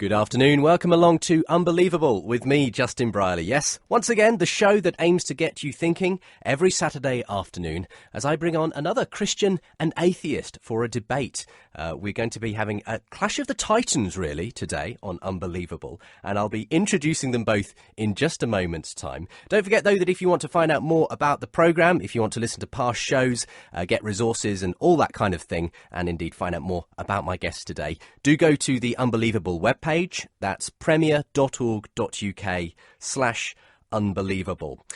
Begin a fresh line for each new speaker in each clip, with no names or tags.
Good afternoon. Welcome along to Unbelievable with me, Justin Brierley. Yes, once again, the show that aims to get you thinking every Saturday afternoon as I bring on another Christian and atheist for a debate. We're going to be having a clash of the titans, really, today on Unbelievable, and I'll be introducing them both in just a moment's time. Don't forget, though, that if you want to find out more about the programme, if you want to listen to past shows, get resources and all that kind of thing, and indeed find out more about my guests today, do go to the Unbelievable webpage. That's premier.org.uk/unbelievable.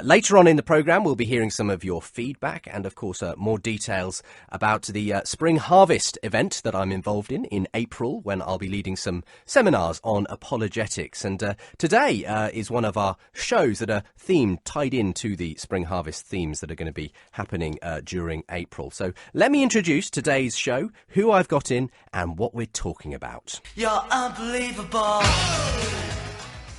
Later on in the programme, we'll be hearing some of your feedback and, of course, more details about the Spring Harvest event that I'm involved in April, when I'll be leading some seminars on apologetics. And today is one of our shows that are tied into the Spring Harvest themes that are going to be happening during April. So let me introduce today's show, who I've got in and what we're talking about.
You're unbelievable.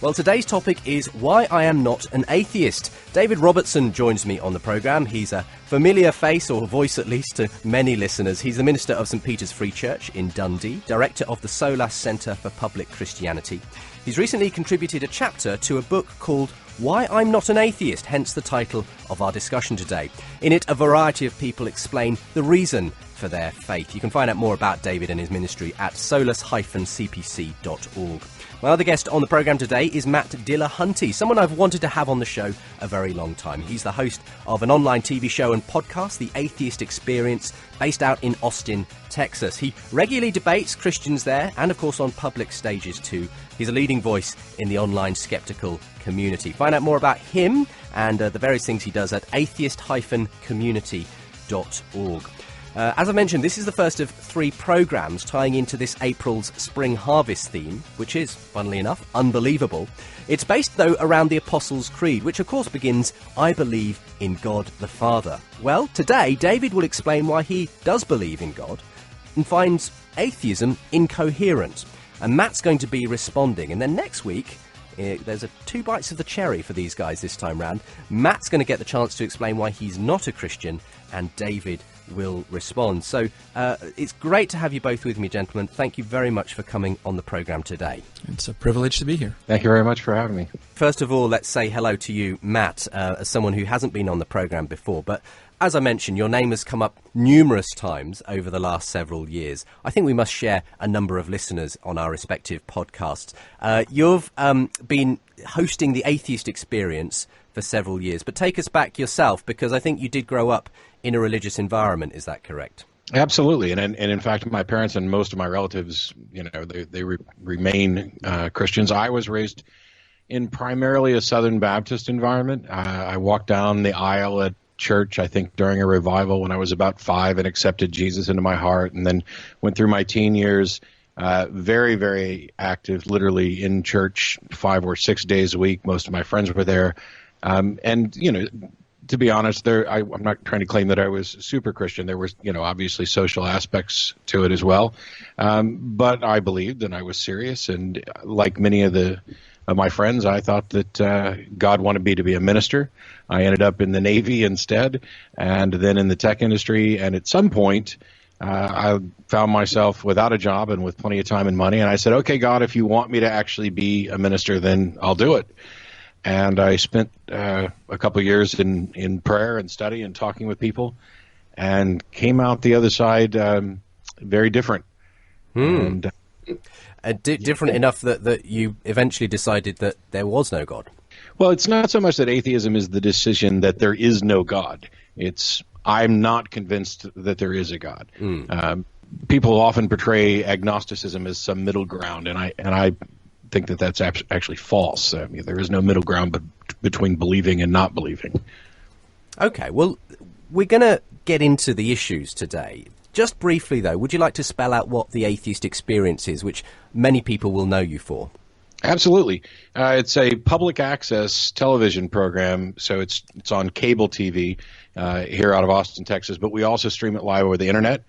Well, today's topic is why I am not an atheist. David Robertson joins me on the programme. He's a familiar face, or voice at least, to many listeners. He's the minister of St Peter's Free Church in Dundee, director of the Solas Centre for Public Christianity. He's recently contributed a chapter to a book called Why I'm Not an Atheist, hence the title of our discussion today. In it, a variety of people explain the reason for their faith. You can find out more about David and his ministry at solas-cpc.org. My other guest on the programme today is Matt Dillahunty, someone I've wanted to have on the show a very long time. He's the host of an online TV show and podcast, The Atheist Experience, based out in Austin, Texas. He regularly debates Christians there and, of course, on public stages too. He's a leading voice in the online skeptical community. Find out more about him and the various things he does at atheist-community.org. As I mentioned, this is the first of 3 programmes tying into this April's Spring Harvest theme, which is, funnily enough, unbelievable. It's based, though, around the Apostles' Creed, which of course begins, I believe in God the Father. Well, today, David will explain why he does believe in God and finds atheism incoherent. And Matt's going to be responding. And then next week, there's 2 bites of the cherry for these guys this time round. Matt's going to get the chance to explain why he's not a Christian, and David will respond. So it's great to have you both with me, gentlemen. Thank you very much for coming on the programme today.
It's a privilege to be here.
Thank you very much for having me.
First of all, let's say hello to you, Matt, as someone who hasn't been on the programme before. But as I mentioned, your name has come up numerous times over the last several years. I think we must share a number of listeners on our respective podcasts. You've been hosting the Atheist Experience for several years, but take us back yourself, because I think you did grow up in a religious environment. Is that correct?
Absolutely, and in fact, my parents and most of my relatives, they remain Christians. I was raised in primarily a Southern Baptist environment. I walked down the aisle at church, I think, during a revival when I was about 5 and accepted Jesus into my heart, and then went through my teen years very, very active, literally in church 5 or 6 days a week. Most of my friends were there. And, to be honest, I'm not trying to claim that I was super Christian. There were, obviously social aspects to it as well. But I believed, and I was serious. And like many of my friends, I thought that God wanted me to be a minister. I ended up in the Navy instead, and then in the tech industry. And at some point, I found myself without a job and with plenty of time and money. And I said, okay, God, if you want me to actually be a minister, then I'll do it. And I spent a couple of years in prayer and study and talking with people, and came out the other side very different. And,
different enough that you eventually decided that there was no God.
Well, it's not so much that atheism is the decision that there is no God. It's I'm not convinced that there is a God. People often portray agnosticism as some middle ground, and I think that that's actually false. I mean, there is no middle ground between believing and not believing.
Okay, well, we're going to get into the issues today. Just briefly, though, would you like to spell out what the Atheist Experience is, which many people will know you for?
Absolutely. It's a public access television program, so it's on cable TV here out of Austin, Texas, but we also stream it live over the internet.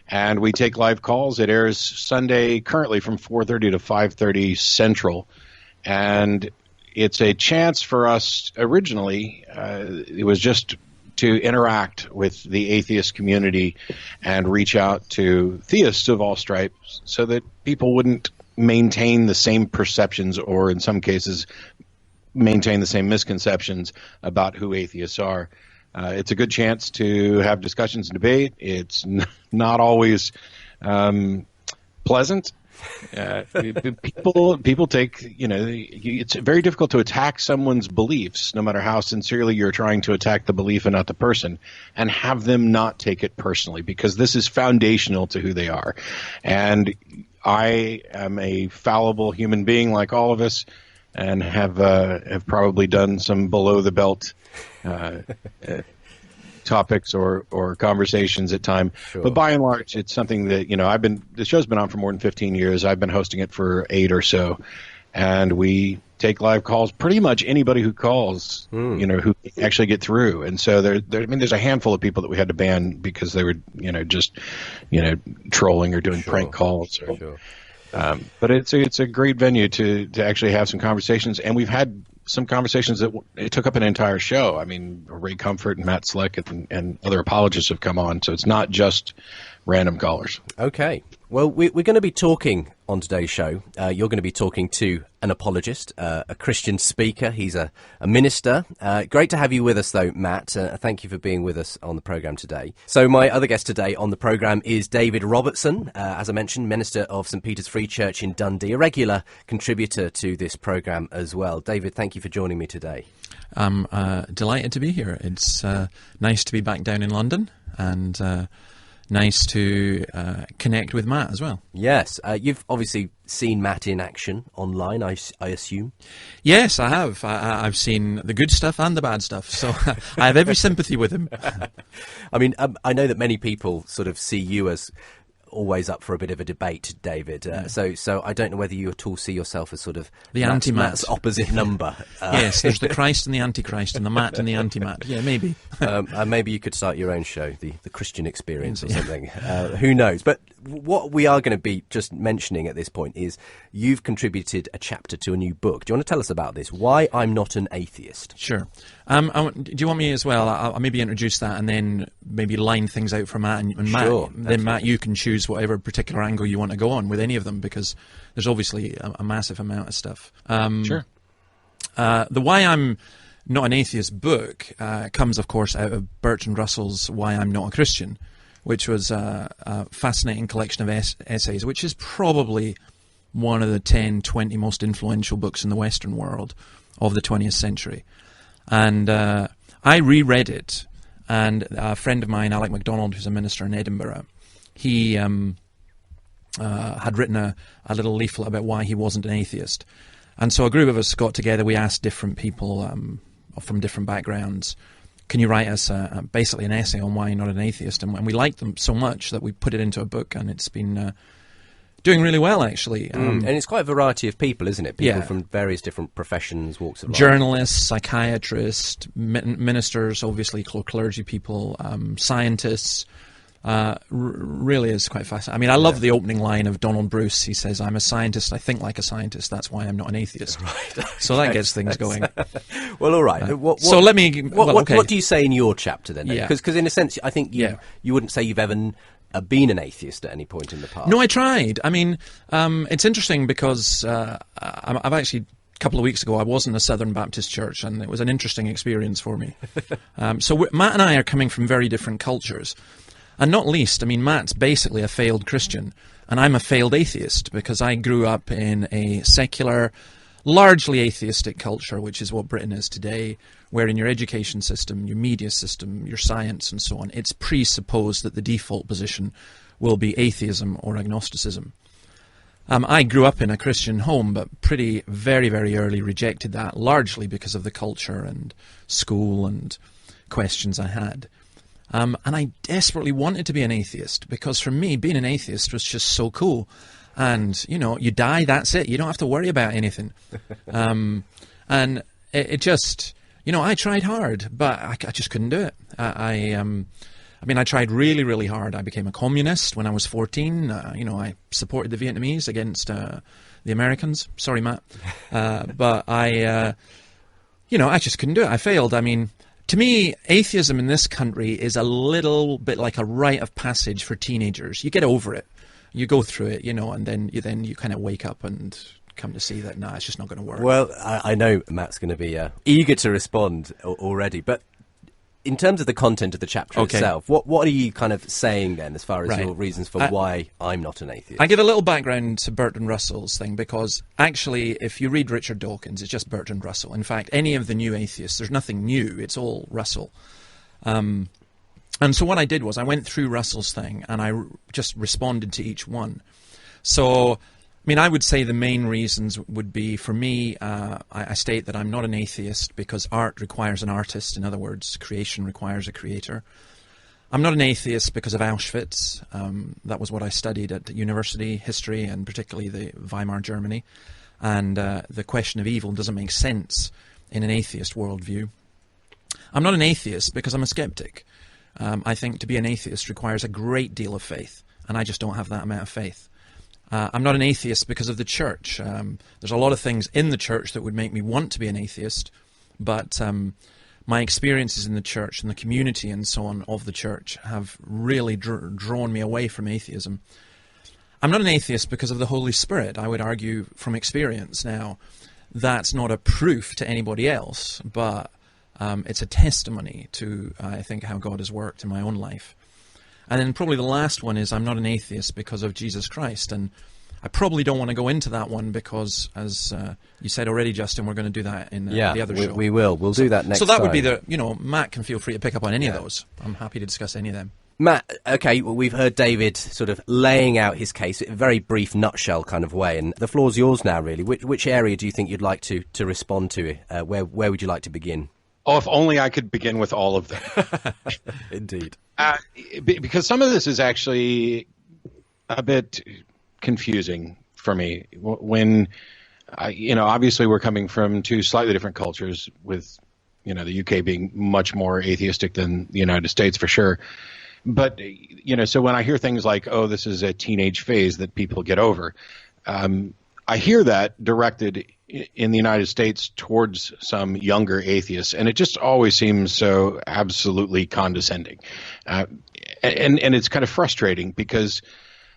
And we take live calls. It airs Sunday currently from 4:30 to 5:30 Central. And it's a chance for us originally, it was just to interact with the atheist community and reach out to theists of all stripes so that people wouldn't maintain the same perceptions, or in some cases maintain the same misconceptions about who atheists are. It's a good chance to have discussions and debate. It's not always pleasant. People take, it's very difficult to attack someone's beliefs, no matter how sincerely you're trying to attack the belief and not the person, and have them not take it personally, because this is foundational to who they are. And I am a fallible human being like all of us, and have probably done some below the belt topics or conversations at time.
Sure.
But by and large, it's something that, the show's been on for more than 15 years. I've been hosting it for 8 or so. And we take live calls, pretty much anybody who calls, who actually get through. And so there's a handful of people that we had to ban because they were, trolling or doing prank calls.
Sure.
But it's a great venue to actually have some conversations. And we've had some conversations that it took up an entire show. I mean, Ray Comfort and Matt Slick and other apologists have come on. So it's not just random callers.
Okay. Well, we're going to be talking on today's show. You're going to be talking to an apologist, a Christian speaker. He's a minister. Great to have you with us, though, Matt. Thank you for being with us on the programme today. So my other guest today on the programme is David Robertson, as I mentioned, minister of St Peter's Free Church in Dundee, a regular contributor to this programme as well. David, thank you for joining me today.
I'm delighted to be here. It's nice to be back down in London, and nice to connect with Matt as well.
Yes. You've obviously seen Matt in action online, I assume.
Yes, I have. I've seen the good stuff and the bad stuff, so I have every sympathy with him.
I mean, I know that many people sort of see you as always up for a bit of a debate, David. So I don't know whether you at all see yourself as sort of
the anti-Matt.
Matt's opposite number.
Yes, there's the Christ and the Antichrist, and the Matt and the anti-Matt. Yeah, maybe.
Maybe you could start your own show, the Christian Experience or something. Who knows? But what we are going to be just mentioning at this point is you've contributed a chapter to a new book. Do you want to tell us about this? Why I'm Not an Atheist?
Sure. Do you want me as well? I'll maybe introduce that and then maybe line things out for Matt. And Matt,
sure,
then Matt, you can choose whatever particular angle you want to go on with any of them, because there's obviously a massive amount of stuff.
Sure.
The Why I'm Not an Atheist book comes, of course, out of Bertrand Russell's Why I'm Not a Christian, which was a fascinating collection of essays, which is probably one of the 10, 20 most influential books in the Western world of the 20th century. And I reread it, and a friend of mine, Alec MacDonald, who's a minister in Edinburgh, he had written a little leaflet about why he wasn't an atheist. And so a group of us got together. We asked different people from different backgrounds, can you write us basically an essay on why you're not an atheist? And we liked them so much that we put it into a book, and it's been doing really well, actually.
And it's quite a variety of people, isn't it? People from various different professions, walks of life.
Journalists, psychiatrists, ministers, obviously clergy people, scientists. Really is quite fascinating. I mean, I love the opening line of Donald Bruce. He says, "I'm a scientist, I think like a scientist, that's why I'm not an atheist." Right. Okay. So that gets things going.
Well, all right.
So let me...
What do you say in your chapter then?
Yeah.
Because in a sense, I think you wouldn't say you've ever been an atheist at any point in the past.
No, I tried. I mean, it's interesting because I've actually... A couple of weeks ago, I was in a Southern Baptist church, and it was an interesting experience for me. So Matt and I are coming from very different cultures. And not least, I mean, Matt's basically a failed Christian, and I'm a failed atheist, because I grew up in a secular, largely atheistic culture, which is what Britain is today, where in your education system, your media system, your science and so on, it's presupposed that the default position will be atheism or agnosticism. I grew up in a Christian home, but very, very early rejected that, largely because of the culture and school and questions I had. And I desperately wanted to be an atheist, because for me, being an atheist was just so cool. And, you die, that's it. You don't have to worry about anything. And it just, I tried hard, but I just couldn't do it. I tried really, really hard. I became a communist when I was 14. I supported the Vietnamese against the Americans. Sorry, Matt. But I just couldn't do it. I failed. I mean... To me, atheism in this country is a little bit like a rite of passage for teenagers. You get over it. You go through it, and then you kind of wake up and come to see that, it's just not going to work.
Well, I know Matt's going to be eager to respond already, but in terms of the content of the chapter itself, what are you kind of saying then as far as your reasons for why I'm not an atheist?
I give a little background to Bertrand Russell's thing, because actually if you read Richard Dawkins, it's just Bertrand Russell. In fact, any of the new atheists, there's nothing new, it's all Russell. And so what I did was I went through Russell's thing and I just responded to each one. So I would say the main reasons would be, for me, I state that I'm not an atheist because art requires an artist. In other words, creation requires a creator. I'm not an atheist because of Auschwitz. That was what I studied at university, history, and particularly the Weimar Germany. And the question of evil doesn't make sense in an atheist worldview. I'm not an atheist because I'm a skeptic. I think to be an atheist requires a great deal of faith, and I just don't have that amount of faith. I'm not an atheist because of the church. There's a lot of things in the church that would make me want to be an atheist, but my experiences in the church and the community and so on of the church have really drawn me away from atheism. I'm not an atheist because of the Holy Spirit. I would argue from experience now that's not a proof to anybody else, but it's a testimony to, I think, how God has worked in my own life. And then probably the last one is I'm not an atheist because of Jesus Christ. And I probably don't want to go into that one because, as you said already, Justin, we're going to do that in the other show.
We will. We'll do that next time.
So that would be Matt can feel free to pick up on any of those. I'm happy to discuss any of them.
Matt, okay, well, we've heard David sort of laying out his case in a very brief nutshell kind of way, and the floor's yours now, really. Which area do you think you'd like to respond to? Where would you like to begin?
Oh, if only I could begin with all of them.
Indeed.
Because some of this is actually a bit confusing for me. When, obviously we're coming from two slightly different cultures, with, the UK being much more atheistic than the United States for sure. But, so when I hear things like, oh, this is a teenage phase that people get over, I hear that directed in the United States towards some younger atheists, and it just always seems so absolutely condescending. And it's kind of frustrating because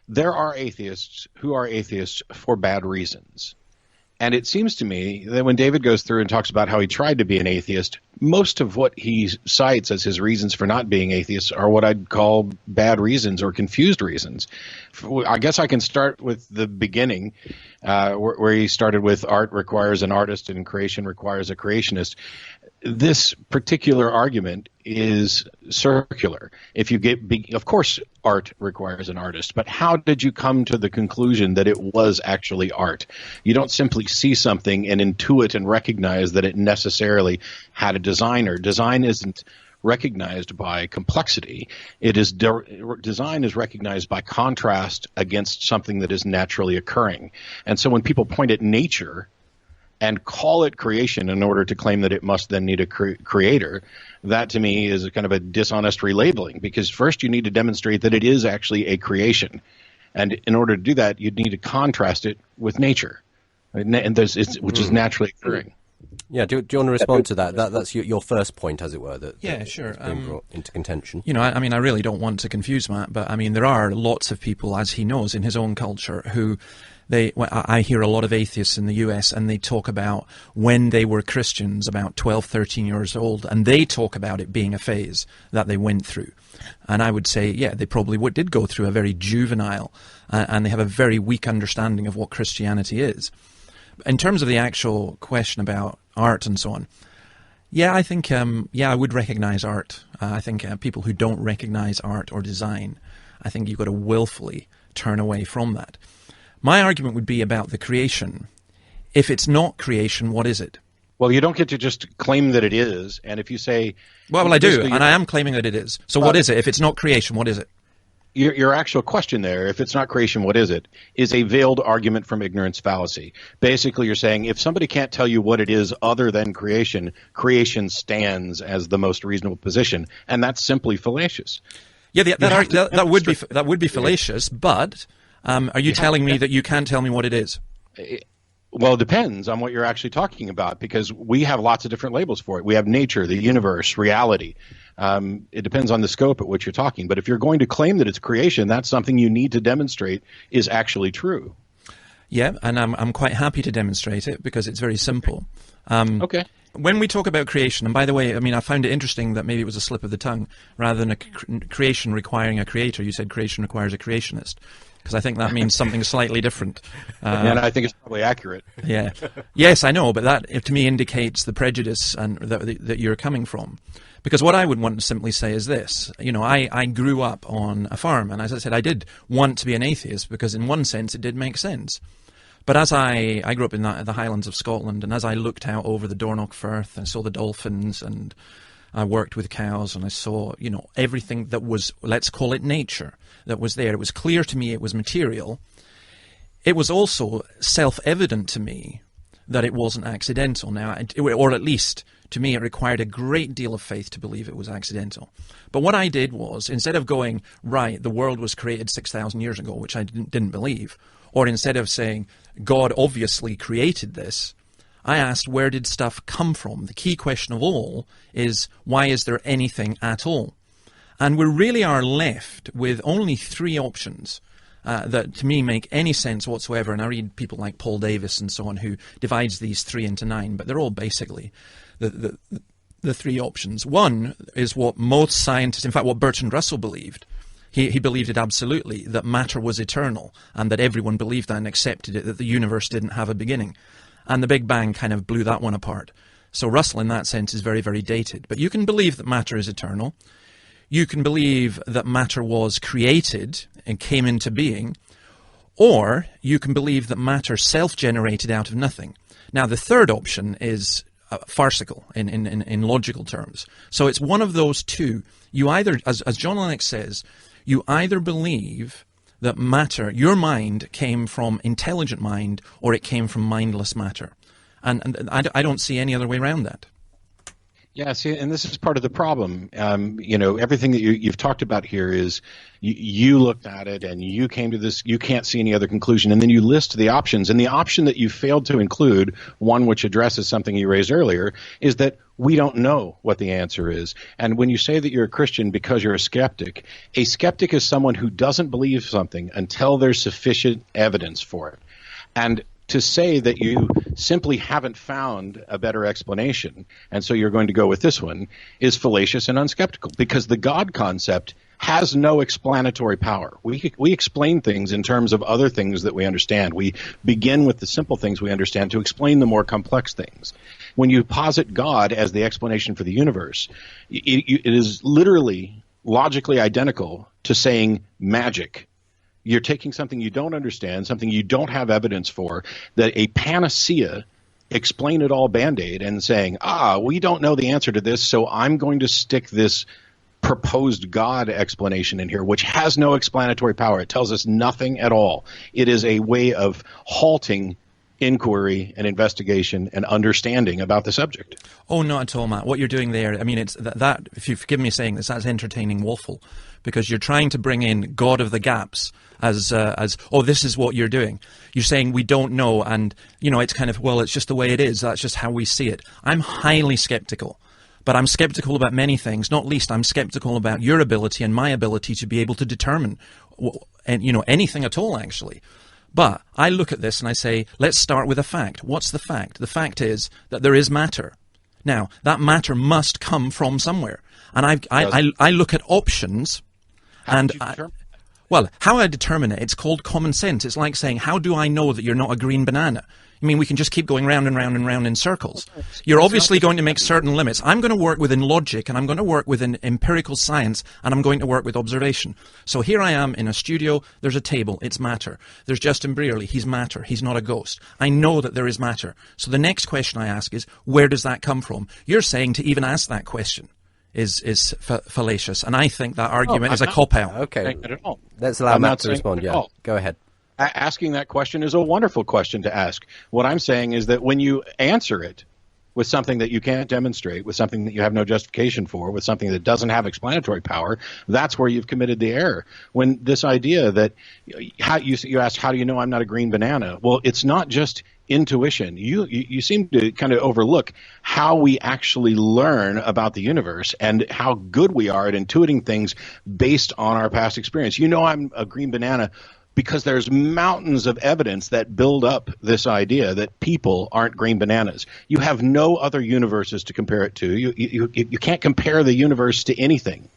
there are atheists who are atheists for bad reasons. And it seems to me that when David goes through and talks about how he tried to be an atheist, most of what he cites as his reasons for not being atheist are what I'd call bad reasons or confused reasons. I guess I can start with the beginning, where he started with art requires an artist and creation requires a creationist. This particular argument is circular. Of course, art requires an artist, but how did you come to the conclusion that it was actually art? You don't simply see something and intuit and recognize that it necessarily had a designer. Design isn't recognized by complexity. Design is recognized by contrast against something that is naturally occurring. And so when people point at nature and call it creation in order to claim that it must then need a creator, that to me is a kind of a dishonest relabeling, because first you need to demonstrate that it is actually a creation. And in order to do that, you'd need to contrast it with nature, which is naturally occurring.
Yeah, do you want to respond to that? That's your first point, as it were,
sure.
That's been brought into contention.
I really don't want to confuse Matt, but there are lots of people, as he knows, in his own culture who I hear a lot of atheists in the US, and they talk about when they were Christians, about 12, 13 years old, and they talk about it being a phase that they went through. And I would say, they probably did go through a very juvenile, and they have a very weak understanding of what Christianity is. In terms of the actual question about art and so on, I think, I would recognize art. I think people who don't recognize art or design, I think you've got to willfully turn away from that. My argument would be about the creation. If it's not creation, what is it?
Well, you don't get to just claim that it is. And if you say...
Well, I do, and I am claiming that it is. So what is it? If it's not creation, what is it?
Your actual question there, if it's not creation, what is it, is a veiled argument from ignorance fallacy. Basically, you're saying if somebody can't tell you what it is other than creation, creation stands as the most reasonable position. And that's simply fallacious.
Yeah, that would be fallacious, but... are you telling me that you can't tell me what it is?
Well, it depends on what you're actually talking about, because we have lots of different labels for it. We have nature, the universe, reality. It depends on the scope at which you're talking. But if you're going to claim that it's creation, that's something you need to demonstrate is actually true.
Yeah, and I'm quite happy to demonstrate it because it's very simple.
Okay.
When we talk about creation, and by the way, I mean, I found it interesting that maybe it was a slip of the tongue. Rather than creation requiring a creator, you said creation requires a creationist. Because I think that means something slightly different.
And I think it's probably accurate.
Yeah. Yes, I know, but that to me indicates the prejudice and that you're coming from. Because what I would want to simply say is this. You know, I grew up on a farm, and as I said, I did want to be an atheist because in one sense it did make sense. But as I grew up in the Highlands of Scotland, and as I looked out over the Dornoch Firth and saw the dolphins, and I worked with cows, and I saw, you know, everything that was, let's call it nature, that was there. It was clear to me it was material. It was also self-evident to me that it wasn't accidental. Now, or at least to me, it required a great deal of faith to believe it was accidental. But what I did was, instead of going, right, the world was created 6,000 years ago, which I didn't believe, or instead of saying, God obviously created this, I asked, where did stuff come from? The key question of all is, why is there anything at all? And we really are left with only three options that to me make any sense whatsoever. And I read people like Paul Davis and so on who divides these three into 9, but they're all basically the three options. One is what most scientists, in fact what Bertrand Russell believed. He believed it absolutely, that matter was eternal, and that everyone believed that and accepted it, that the universe didn't have a beginning. And the Big Bang kind of blew that one apart. So Russell, in that sense, is very, very dated. But you can believe that matter is eternal. You can believe that matter was created and came into being. Or you can believe that matter self-generated out of nothing. Now, the third option is farcical in logical terms. So it's one of those two. You either, as John Lennox says, you either believe that matter, your mind, came from intelligent mind, or it came from mindless matter. And I don't see any other way around that.
Yeah, see, and this is part of the problem. You know, everything that you've talked about here is you looked at it and you came to this, you can't see any other conclusion, and then you list the options. And the option that you failed to include, one which addresses something you raised earlier, is that we don't know what the answer is. And when you say that you're a Christian because you're a skeptic is someone who doesn't believe something until there's sufficient evidence for it. And to say that you simply haven't found a better explanation, and so you're going to go with this one, is fallacious and unskeptical, because the God concept has no explanatory power. We explain things in terms of other things that we understand. We begin with the simple things we understand to explain the more complex things. When you posit God as the explanation for the universe, it is literally logically identical to saying magic. You're taking something you don't understand, something you don't have evidence for, that a panacea, explain it all Band-Aid, and saying, we don't know the answer to this, so I'm going to stick this proposed God explanation in here, which has no explanatory power. It tells us nothing at all. It is a way of halting inquiry and investigation and understanding about the subject.
Oh, not at all, Matt. What you're doing there, I mean, it's that if you forgive me saying this, that's entertaining waffle, because you're trying to bring in God of the gaps as this is what you're doing. You're saying we don't know, and, you know, it's kind of, well, it's just the way it is. That's just how we see it. I'm highly skeptical. But I'm skeptical about many things, not least I'm skeptical about your ability and my ability to be able to determine, anything at all, actually. But I look at this and I say, let's start with a fact. What's the fact? The fact is that there is matter. Now, that matter must come from somewhere. And I look at options. How I determine it, it's called common sense. It's like saying, how do I know that you're not a green banana? I mean, we can just keep going round and round and round in circles. You're obviously going to make certain limits. I'm going to work within logic, and I'm going to work within empirical science, and I'm going to work with observation. So here I am in a studio. There's a table. It's matter. There's Justin Brearley. He's matter. He's not a ghost. I know that there is matter. So the next question I ask is, where does that come from? You're saying to even ask that question is fallacious, and I think that argument is a cop-out.
Okay, let's allow Matt to respond. Yeah, go ahead.
Asking that question is a wonderful question to ask. What I'm saying is that when you answer it with something that you can't demonstrate, with something that you have no justification for, with something that doesn't have explanatory power, that's where you've committed the error. When this idea that you asked, how do you know I'm not a green banana? Well, it's not just intuition, you seem to kind of overlook how we actually learn about the universe and how good we are at intuiting things based on our past experience. You know, I'm a green banana because there's mountains of evidence that build up this idea that people aren't green bananas. You have no other universes to compare it to. You can't compare the universe to anything.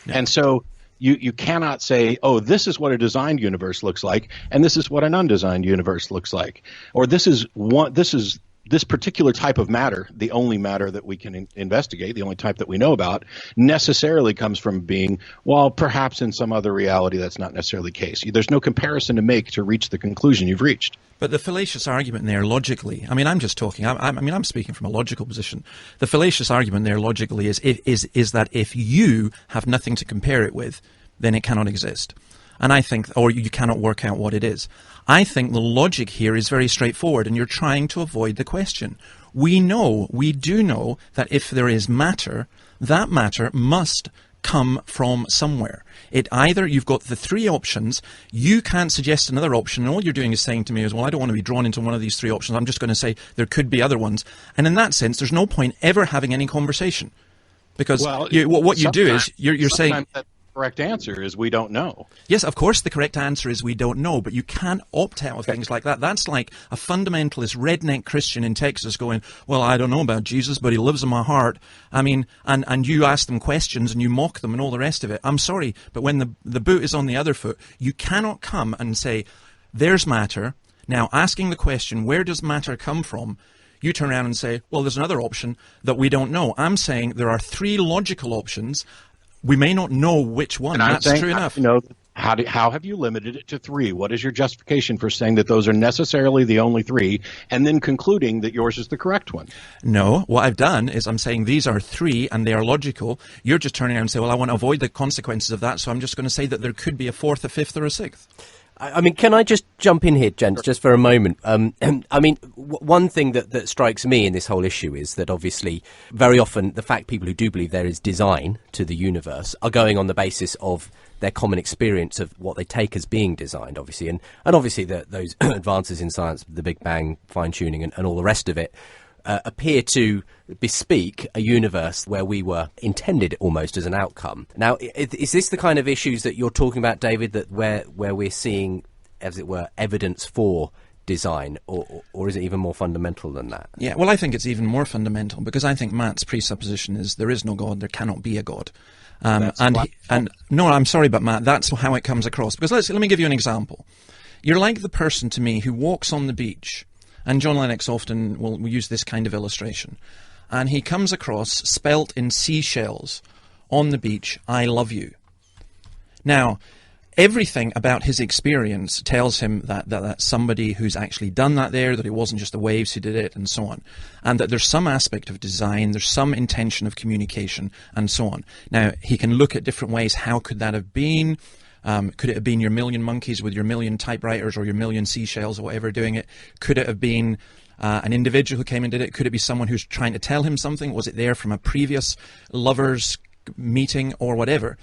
No. And so you cannot say, oh, this is what a designed universe looks like, and this is what an undesigned universe looks like. Or this particular type of matter, the only matter that we can investigate, the only type that we know about, necessarily comes from being, well, perhaps in some other reality that's not necessarily the case. There's no comparison to make to reach the conclusion you've reached.
But the fallacious argument there logically, I mean, I'm just talking, I'm speaking from a logical position. The fallacious argument there logically is that if you have nothing to compare it with, then it cannot exist. And I think, or you cannot work out what it is. I think the logic here is very straightforward, and you're trying to avoid the question. We do know that if there is matter, that matter must come from somewhere. You've got the three options, you can't suggest another option, and all you're doing is saying to me is, well, I don't want to be drawn into one of these three options, I'm just going to say there could be other ones. And in that sense, there's no point ever having any conversation. Because what you do is, you're saying...
Correct answer is we don't know.
Yes, of course the correct answer is we don't know, but you can't opt out of things like that. That's like a fundamentalist redneck Christian in Texas going, well, I don't know about Jesus, but he lives in my heart. I mean, and you ask them questions and you mock them and all the rest of it. I'm sorry, but when the boot is on the other foot, you cannot come and say, there's matter. Now, asking the question, where does matter come from? You turn around and say, well, there's another option that we don't know. I'm saying there are three logical options. We may not know which one. That's true enough.
How have you limited it to three? What is your justification for saying that those are necessarily the only three, and then concluding that yours is the correct one?
No, what I've done is I'm saying these are three and they are logical. You're just turning around and say, well, I want to avoid the consequences of that, so I'm just going to say that there could be a fourth, a fifth, or a sixth.
I mean, can I just jump in here, gents, just for a moment? I mean, one thing that strikes me in this whole issue is that obviously very often the fact people who do believe there is design to the universe are going on the basis of their common experience of what they take as being designed, obviously. And obviously those advances in science, the Big Bang, fine-tuning and all the rest of it, appear to bespeak a universe where we were intended almost as an outcome. Now, is this the kind of issues that you're talking about, David, that where we're seeing, as it were, evidence for design, or is it even more fundamental than that?
Yeah, well, I think it's even more fundamental, because I think Matt's presupposition is there is no God, there cannot be a God. No, I'm sorry, but Matt, that's how it comes across. Because let me give you an example. You're like the person to me who walks on the beach, and John Lennox often will use this kind of illustration, and he comes across, spelt in seashells, on the beach, I love you. Now, everything about his experience tells him that that's somebody who's actually done that there, that it wasn't just the waves who did it, and so on. And that there's some aspect of design, there's some intention of communication, and so on. Now, he can look at different ways. How could that have been? Could it have been your million monkeys with your million typewriters or your million seashells or whatever doing it? Could it have been an individual who came and did it? Could it be someone who's trying to tell him something? Was it there from a previous lover's meeting or whatever?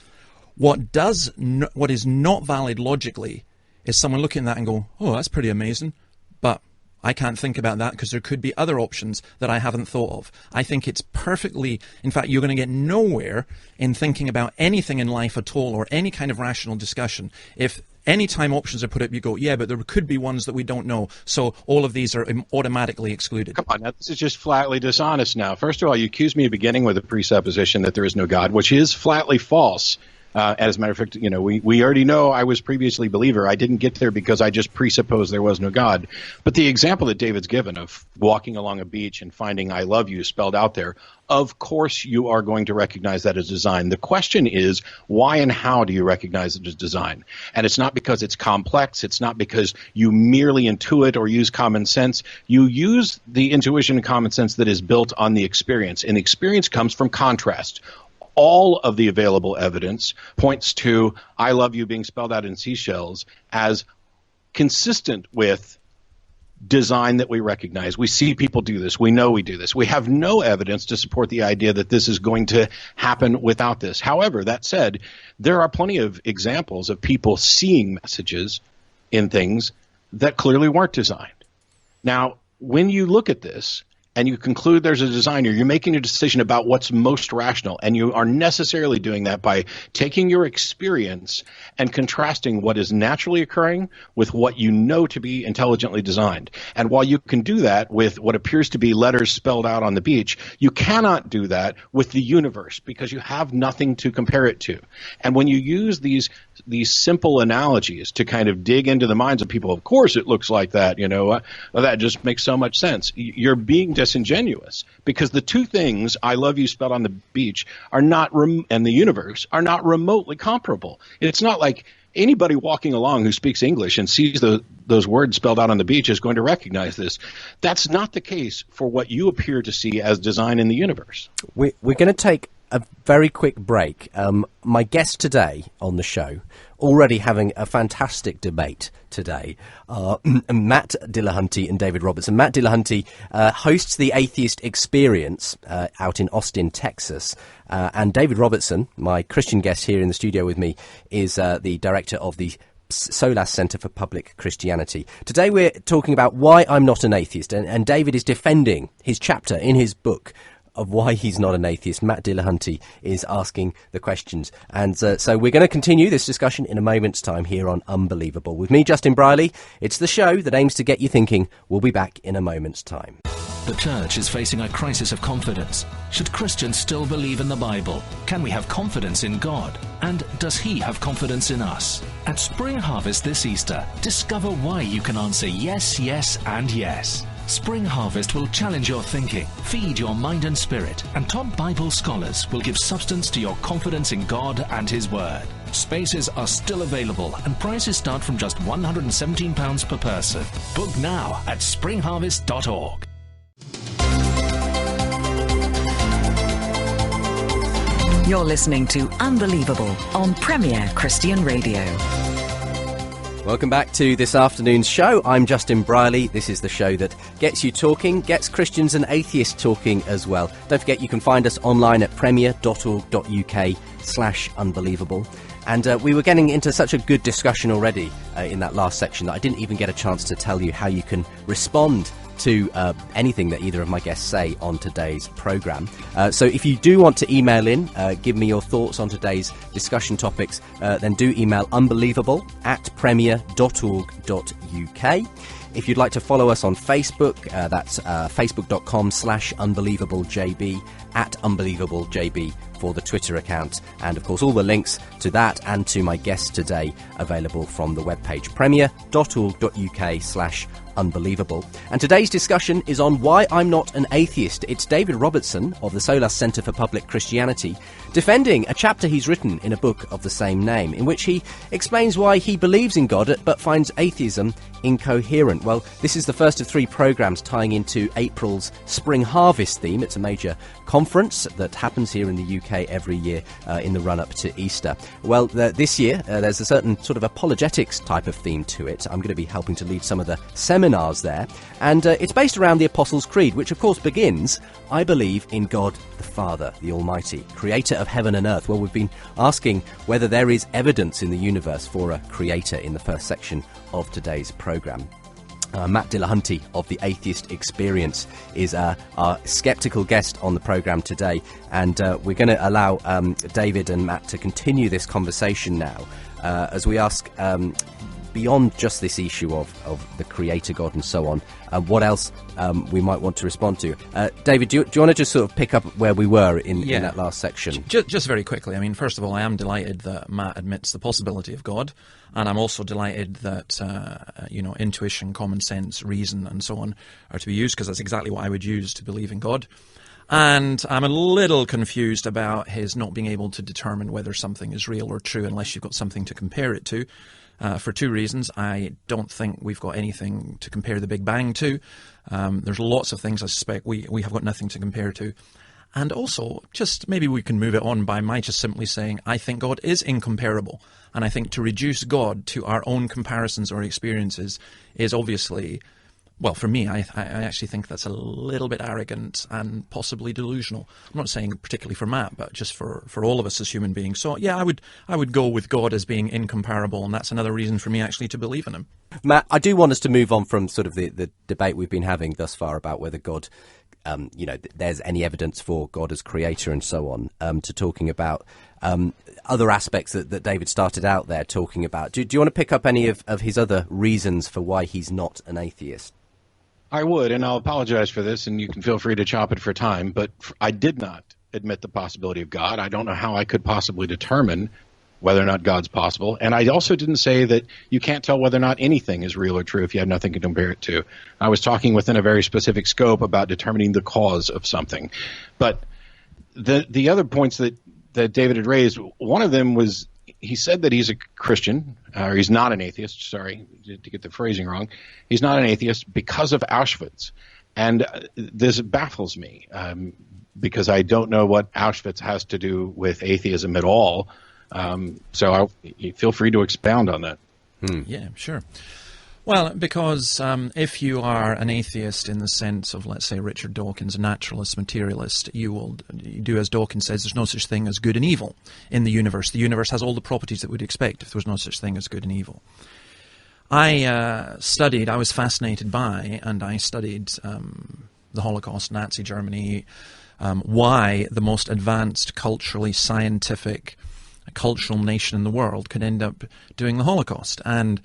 What is not valid logically is someone looking at that and go, oh, that's pretty amazing, but I can't think about that because there could be other options that I haven't thought of. I think it's perfectly, in fact, you're going to get nowhere in thinking about anything in life at all or any kind of rational discussion if any time options are put up, you go, yeah, but there could be ones that we don't know, so all of these are automatically excluded.
Come on, now, this is just flatly dishonest now. First of all, you accuse me of beginning with a presupposition that there is no God, which is flatly false. As a matter of fact, we already know I was previously a believer. I didn't get there because I just presupposed there was no God. But the example that David's given of walking along a beach and finding I love you spelled out there, of course you are going to recognize that as design. The question is, why and how do you recognize it as design? And it's not because it's complex. It's not because you merely intuit or use common sense. You use the intuition and common sense that is built on the experience. And the experience comes from contrast. All of the available evidence points to I love you being spelled out in seashells as consistent with design that we recognize. We see people do this. We know we do this. We have no evidence to support the idea that this is going to happen without this. However, that said, there are plenty of examples of people seeing messages in things that clearly weren't designed. Now, when you look at this and you conclude there's a designer, you're making a decision about what's most rational, and you are necessarily doing that by taking your experience and contrasting what is naturally occurring with what you know to be intelligently designed. And while you can do that with what appears to be letters spelled out on the beach, you cannot do that with the universe because you have nothing to compare it to. And when you use these simple analogies to kind of dig into the minds of people, of course it looks like that, that just makes so much sense. You're being disingenuous, because the two things, I love you spelled on the beach, are not and the universe are not remotely comparable. It's not like anybody walking along who speaks English and sees those words spelled out on the beach is going to recognize this. That's not the case for what you appear to see as design in the universe.
We're going to take a very quick break. My guest today on the show, already having a fantastic debate today, Matt Dillahunty and David Robertson. Matt Dillahunty hosts the Atheist Experience out in Austin, Texas. And David Robertson, my Christian guest here in the studio with me, is the director of the SOLAS Center for Public Christianity. Today we're talking about why I'm not an atheist. And David is defending his chapter in his book of why he's not an atheist. Matt Dillahunty is asking the questions. And so we're going to continue this discussion in a moment's time here on Unbelievable. With me, Justin Briley. It's the show that aims to get you thinking. We'll be back in a moment's time.
The church is facing a crisis of confidence. Should Christians still believe in the Bible? Can we have confidence in God? And does He have confidence in us? At Spring Harvest this Easter, discover why you can answer yes, yes, and yes. Spring Harvest will challenge your thinking, feed your mind and spirit, and top Bible scholars will give substance to your confidence in God and His Word. Spaces are still available and prices start from just £117 per person. Book now at springharvest.org.
You're listening to Unbelievable on Premier Christian Radio.
Welcome back to this afternoon's show. I'm Justin Briley. This is the show that gets you talking, gets Christians and atheists talking as well. Don't forget you can find us online at premier.org.uk/unbelievable. And we were getting into such a good discussion already in that last section that I didn't even get a chance to tell you how you can respond to anything that either of my guests say on today's programme. So if you do want to email in, give me your thoughts on today's discussion topics, then do email unbelievable@premier.org.uk. If you'd like to follow us on Facebook, that's facebook.com/unbelievablejb, @unbelievablejb for the Twitter account. And of course all the links to that and to my guest today available from the webpage premier.org.uk/unbelievable. And today's discussion is on why I'm not an atheist. It's David Robertson of the SOLAS Center for Public Christianity defending a chapter he's written in a book of the same name, in which he explains why he believes in God but finds atheism incoherent. Well, this is the first of 3 programs tying into April's Spring Harvest theme. It's a major conference that happens here in the UK every year in the run-up to Easter. Well, this year there's a certain sort of apologetics type of theme to it. I'm going to be helping to lead some of the seminars there, and it's based around the Apostles' Creed, which of course begins, I believe in God the Father, the Almighty, creator of heaven and earth. Well, we've been asking whether there is evidence in the universe for a creator in the first section of today's programme. Matt Dillahunty of the Atheist Experience is our sceptical guest on the programme today, and we're going to allow David and Matt to continue this conversation now as we ask, beyond just this issue of the Creator God and so on, what else we might want to respond to. David, do you want to just sort of pick up where we were in that last section?
Just very quickly, I mean, first of all, I am delighted that Matt admits the possibility of God, and I'm also delighted that, intuition, common sense, reason, and so on are to be used, because that's exactly what I would use to believe in God. And I'm a little confused about his not being able to determine whether something is real or true unless you've got something to compare it to. For 2 reasons. I don't think we've got anything to compare the Big Bang to. There's lots of things I suspect we have got nothing to compare to. And also, just maybe we can move it on by my just simply saying, I think God is incomparable. And I think to reduce God to our own comparisons or experiences is obviously well, for me, I actually think that's a little bit arrogant and possibly delusional. I'm not saying particularly for Matt, but just for all of us as human beings. So, yeah, I would go with God as being incomparable, and that's another reason for me actually to believe in him.
Matt, I do want us to move on from sort of the debate we've been having thus far about whether God, there's any evidence for God as creator and so on, to talking about other aspects that David started out there talking about. Do you want to pick up any of his other reasons for why he's not an atheist?
I would, and I'll apologize for this, and you can feel free to chop it for time, but I did not admit the possibility of God. I don't know how I could possibly determine whether or not God's possible. And I also didn't say that you can't tell whether or not anything is real or true if you have nothing to compare it to. I was talking within a very specific scope about determining the cause of something. But the other points that David had raised, one of them was he said that he's a Christian, or he's not an atheist, sorry, to get the phrasing wrong. He's not an atheist because of Auschwitz. And this baffles me because I don't know what Auschwitz has to do with atheism at all. So feel free to expound on that.
Yeah, sure. Well, because if you are an atheist in the sense of, let's say, Richard Dawkins, a naturalist, materialist, you do as Dawkins says, there's no such thing as good and evil in the universe. The universe has all the properties that we'd expect if there was no such thing as good and evil. I was fascinated by, and I studied the Holocaust, Nazi Germany, why the most advanced, culturally scientific, cultural nation in the world could end up doing the Holocaust. And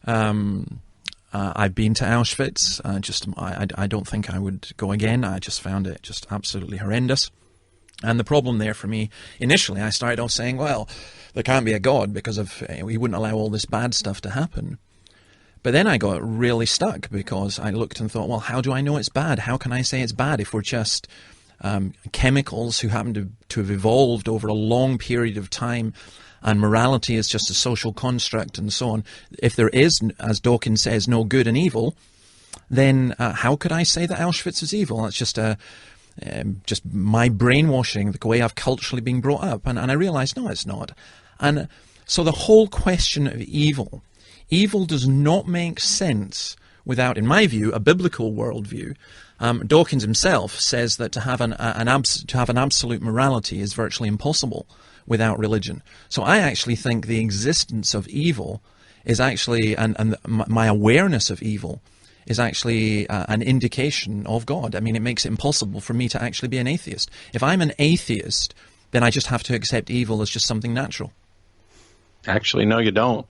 I've been to Auschwitz. I don't think I would go again. I just found it just absolutely horrendous. And the problem there for me, initially, I started off saying, well, there can't be a God because he wouldn't allow all this bad stuff to happen. But then I got really stuck because I looked and thought, well, how do I know it's bad? How can I say it's bad if we're just chemicals who happen to have evolved over a long period of time, and morality is just a social construct and so on? If there is, as Dawkins says, no good and evil, then how could I say that Auschwitz is evil? That's just my brainwashing, the way I've culturally been brought up. And I realized, no, it's not. And so the whole question of evil does not make sense without, in my view, a biblical worldview. Dawkins himself says that to have an absolute morality is virtually impossible without religion. So I actually think the existence of evil is actually, and my awareness of evil is actually an indication of God. I mean, it makes it impossible for me to actually be an atheist. If I'm an atheist, then I just have to accept evil as just something natural.
Actually, no, you don't.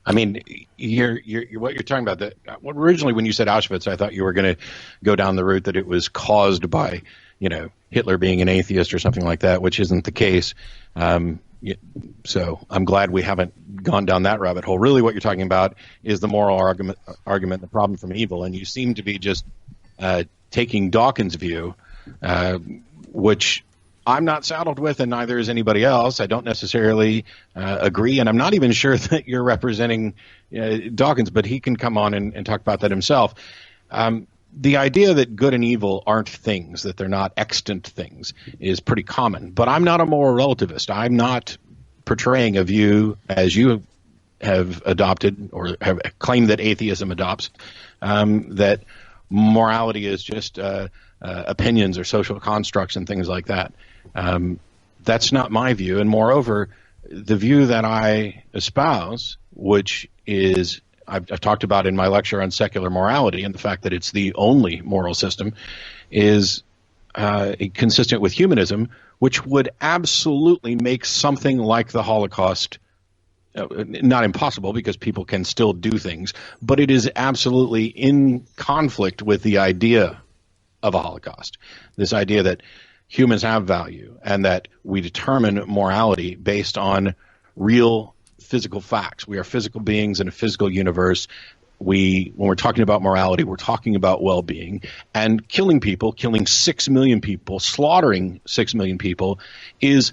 I mean, what you're talking about, originally when you said Auschwitz, I thought you were going to go down the route that it was caused by, Hitler being an atheist or something like that, which isn't the case. So I'm glad we haven't gone down that rabbit hole. Really what you're talking about is the moral argument, the problem from evil. And you seem to be just taking Dawkins' view, which I'm not saddled with, and neither is anybody else. I don't necessarily agree, and I'm not even sure that you're representing Dawkins, but he can come on and talk about that himself. The idea that good and evil aren't things, that they're not extant things, is pretty common. But I'm not a moral relativist. I'm not portraying a view as you have adopted or have claimed that atheism adopts, that morality is just opinions or social constructs and things like that. That's not my view. And moreover, the view that I espouse, which is I've talked about in my lecture on secular morality and the fact that it's the only moral system, is consistent with humanism, which would absolutely make something like the Holocaust not impossible, because people can still do things, but it is absolutely in conflict with the idea of a Holocaust. This idea that humans have value and that we determine morality based on real physical facts. We are physical beings in a physical universe. When we're talking about morality, we're talking about well-being. And killing people, killing 6 million people, slaughtering 6 million people is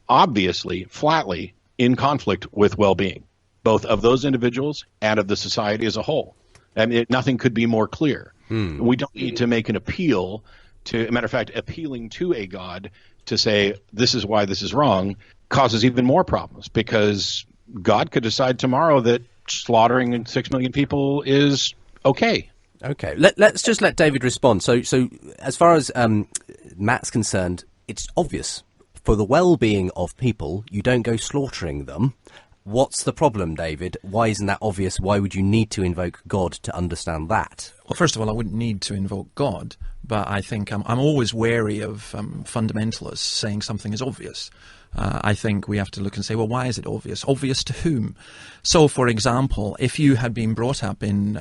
obviously, flatly in conflict with well-being, both of those individuals and of the society as a whole. I mean, nothing could be more clear. We don't need to make an appeal to, a matter of fact, appealing to a God to say this is why this is wrong causes even more problems, because God could decide tomorrow that slaughtering 6 million people is okay.
Okay, let's just let David respond. So as far as Matt's concerned, it's obvious. For the well-being of people, you don't go slaughtering them. What's the problem, David? Why isn't that obvious? Why would you need to invoke God to understand that?
Well, first of all, I wouldn't need to invoke God, but I think I'm always wary of fundamentalists saying something is obvious. I think we have to look and say, well, why is it obvious? Obvious to whom? So, for example, if you had been brought up in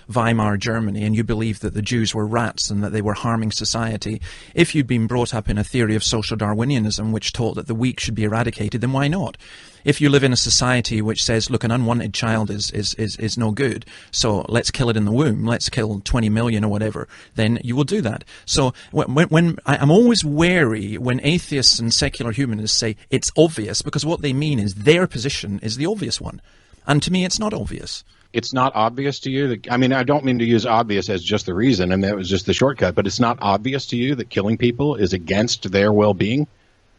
Weimar, Germany, and you believed that the Jews were rats and that they were harming society, if you'd been brought up in a theory of social Darwinianism which taught that the weak should be eradicated, then why not? If you live in a society which says, look, an unwanted child is no good, so let's kill it in the womb, let's kill 20 million or whatever, then you will do that. So when I'm always wary when atheists and secular humanists say it's obvious, because what they mean is their position is the obvious one. And to me, it's not obvious.
It's not obvious to you that, I mean, I don't mean to use obvious as just the reason, and that was just the shortcut, but it's not obvious to you that killing people is against their well-being?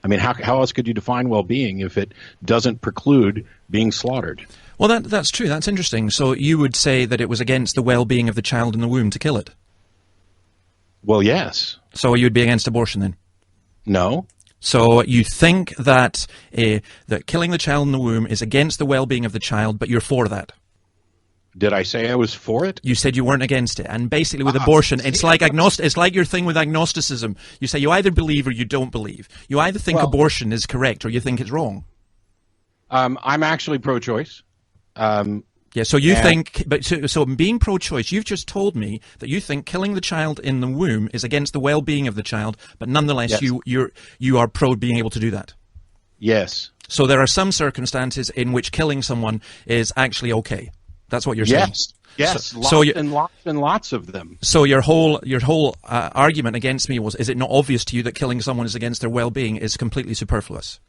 I mean, how else could you define well-being if it doesn't preclude being slaughtered?
Well, that's true. That's interesting. So you would say that it was against the well-being of the child in the womb to kill it?
Well, yes.
So you'd be against abortion then?
No.
So you think that that killing the child in the womb is against the well-being of the child, but you're for that?
Did I say I was for it?
You said you weren't against it. And basically with abortion, it's like it's like your thing with agnosticism. You say you either believe or you don't believe. You either think abortion is correct or you think it's wrong.
I'm actually pro-choice.
Yeah, so you think, but so being pro-choice, you've just told me that you think killing the child in the womb is against the well-being of the child, but nonetheless
yes.
you are pro being able to do that.
Yes.
So there are some circumstances in which killing someone is actually okay. That's what you're saying.
Yes. Lots of them.
So your whole argument against me was: is it not obvious to you that killing someone is against their well-being is completely superfluous?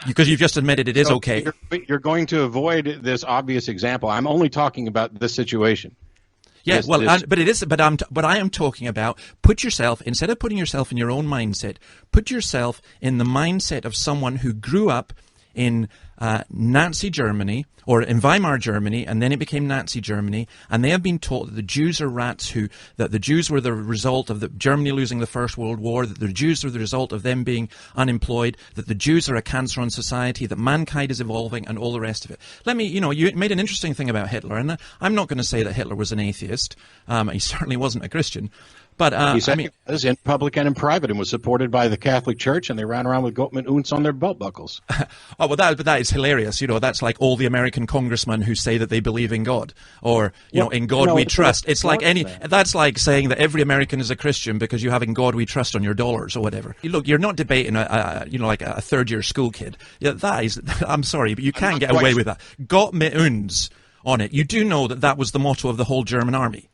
Because you've just admitted it is okay.
You're going to avoid this obvious example. I'm only talking about this situation.
Yeah, but I am talking about put yourself, instead of putting yourself in your own mindset, put yourself in the mindset of someone who grew up in Nazi Germany, or in Weimar Germany, and then it became Nazi Germany, and they have been taught that the Jews are rats, that the Jews were the result of Germany losing the First World War, that the Jews are the result of them being unemployed, that the Jews are a cancer on society, that mankind is evolving, and all the rest of it. You made an interesting thing about Hitler, and I'm not going to say that Hitler was an atheist. He certainly wasn't a Christian. But
he said he was in public and in private and was supported by the Catholic Church, and they ran around with Gottman Unz on their belt buckles.
That is hilarious. That's like all the American congressmen who say that they believe in God, or in God we trust. It's like that's like saying that every American is a Christian because you have in God we trust on your dollars or whatever. Look, you're not debating like a third-year school kid. Yeah, that is. I'm sorry, but you can't get away with that. Gottman Unz on it. You do know that was the motto of the whole German army.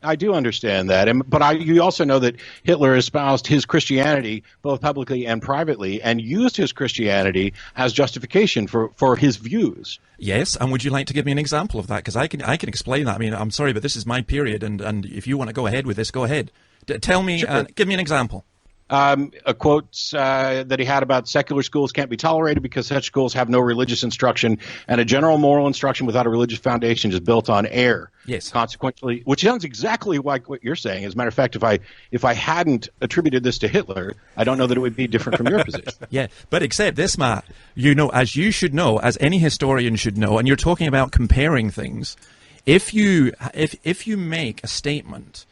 I do understand that, but you also know that Hitler espoused his Christianity both publicly and privately, and used his Christianity as justification for his views.
Yes, and would you like to give me an example of that? Because I can explain that. I mean, I'm sorry, but this is my period, and if you want to go ahead with this, go ahead. Tell me,
sure.
Give me an example.
A quote that he had about secular schools can't be tolerated because such schools have no religious instruction, and a general moral instruction without a religious foundation is built on air.
Yes.
Consequently, which sounds exactly like what you're saying. As a matter of fact, if I hadn't attributed this to Hitler, I don't know that it would be different from your position.
Yeah, but except this, Matt, as you should know, as any historian should know, and you're talking about comparing things, if you make a statement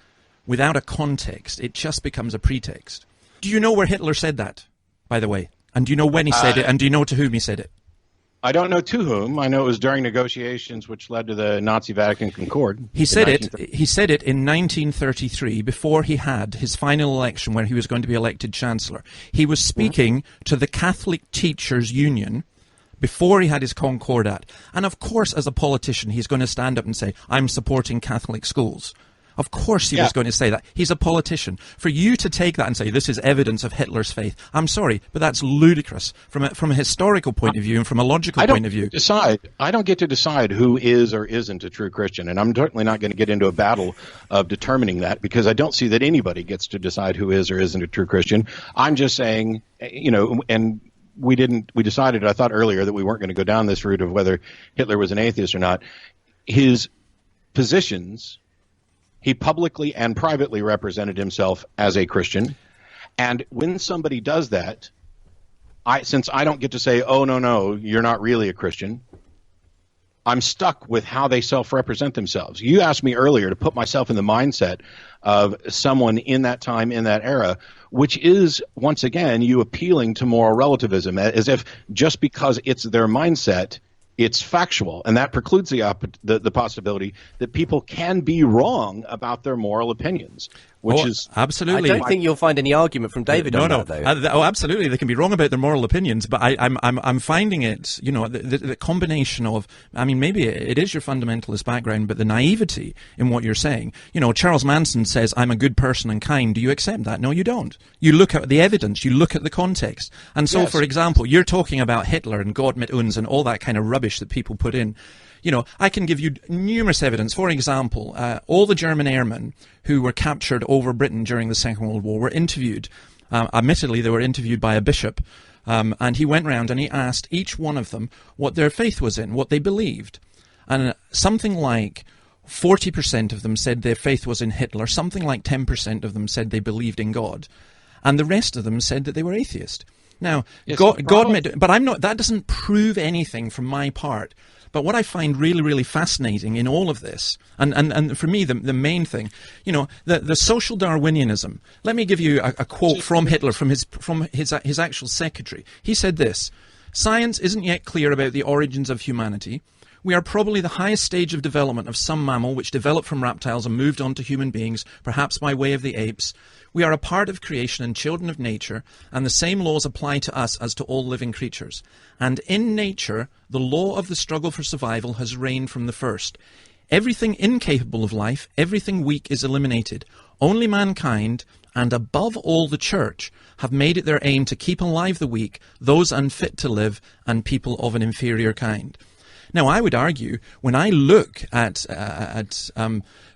without a context, it just becomes a pretext. Do you know where Hitler said that, by the way? And do you know when he said it? And do you know to whom he said it?
I don't know to whom. I know it was during negotiations which led to the Nazi-Vatican Concord.
He said it in 1933, before he had his final election where he was going to be elected Chancellor. He was speaking to the Catholic Teachers Union before he had his Concordat. And of course, as a politician, he's going to stand up and say, I'm supporting Catholic schools. Of course he was going to say that. He's a politician. For you to take that and say this is evidence of Hitler's faith, I'm sorry, but that's ludicrous from a historical point of view and from a logical point of view.
I don't get to decide who is or isn't a true Christian, and I'm certainly not going to get into a battle of determining that, because I don't see that anybody gets to decide who is or isn't a true Christian. I'm just saying, and we decided, I thought earlier, that we weren't going to go down this route of whether Hitler was an atheist or not. His positions He publicly and privately represented himself as a Christian. And when somebody does that, since I don't get to say, oh, no, you're not really a Christian, I'm stuck with how they self-represent themselves. You asked me earlier to put myself in the mindset of someone in that time, in that era, which is, once again, you appealing to moral relativism, as if just because it's their mindset, it's factual. And that precludes the possibility that people can be wrong about their moral opinions. Which is
absolutely.
I don't think you'll find any argument from David on that, though.
Absolutely, they can be wrong about their moral opinions, but I'm finding it, the combination of, maybe it is your fundamentalist background, but the naivety in what you're saying. Charles Manson says, I'm a good person and kind. Do you accept that? No, you don't. You look at the evidence, you look at the context. And so, yes. For example, you're talking about Hitler and Gott mit uns and all that kind of rubbish that people put in. I can give you numerous evidence. For example, all the German airmen who were captured over Britain during the Second World War were interviewed. Admittedly, they were interviewed by a bishop, and he went round and he asked each one of them what their faith was in, what they believed. And something like 40% of them said their faith was in Hitler, something like 10% of them said they believed in God, and the rest of them said that they were atheist. Now,
yes,
but I'm not. That doesn't prove anything from my part. But what I find really, really fascinating in all of this, and for me, the main thing, the social Darwinianism. Let me give you a quote from Hitler, from his actual secretary. He said this: "Science isn't yet clear about the origins of humanity. We are probably the highest stage of development of some mammal which developed from reptiles and moved on to human beings, perhaps by way of the apes. We are a part of creation and children of nature, and the same laws apply to us as to all living creatures. And in nature, the law of the struggle for survival has reigned from the first. Everything incapable of life, everything weak is eliminated. Only mankind, and above all the church, have made it their aim to keep alive the weak, those unfit to live, and people of an inferior kind." Now, I would argue, when I look at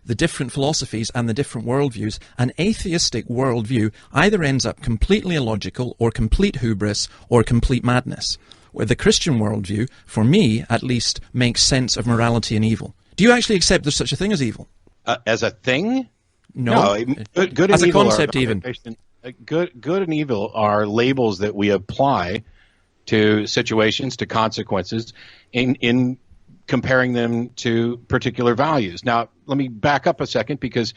the different philosophies and the different worldviews, an atheistic worldview either ends up completely illogical or complete hubris or complete madness. Where the Christian worldview, for me at least, makes sense of morality and evil. Do you actually accept there's such a thing as evil?
As a thing?
No.
Good
as
and
a
evil
concept, even.
Good and evil are labels that we apply to situations, to consequences, in comparing them to particular values. Now, let me back up a second, because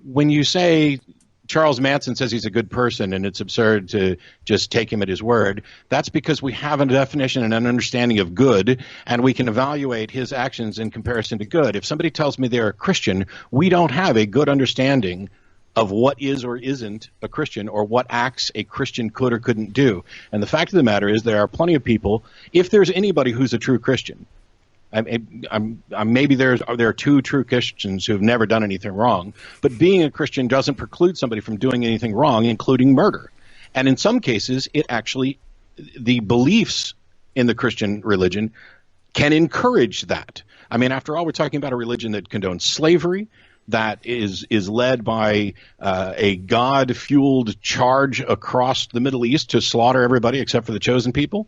when you say Charles Manson says he's a good person and it's absurd to just take him at his word, that's because we have a definition and an understanding of good, and we can evaluate his actions in comparison to good. If somebody tells me they're a Christian, we don't have a good understanding of what is or isn't a Christian, or what acts a Christian could or couldn't do. And the fact of the matter is, there are plenty of people, if there's anybody who's a true Christian, maybe there are two true Christians who have never done anything wrong, but being a Christian doesn't preclude somebody from doing anything wrong, including murder. And in some cases, the beliefs in the Christian religion can encourage that. After all, we're talking about a religion that condones slavery, that is led by a God-fueled charge across the Middle East to slaughter everybody except for the chosen people.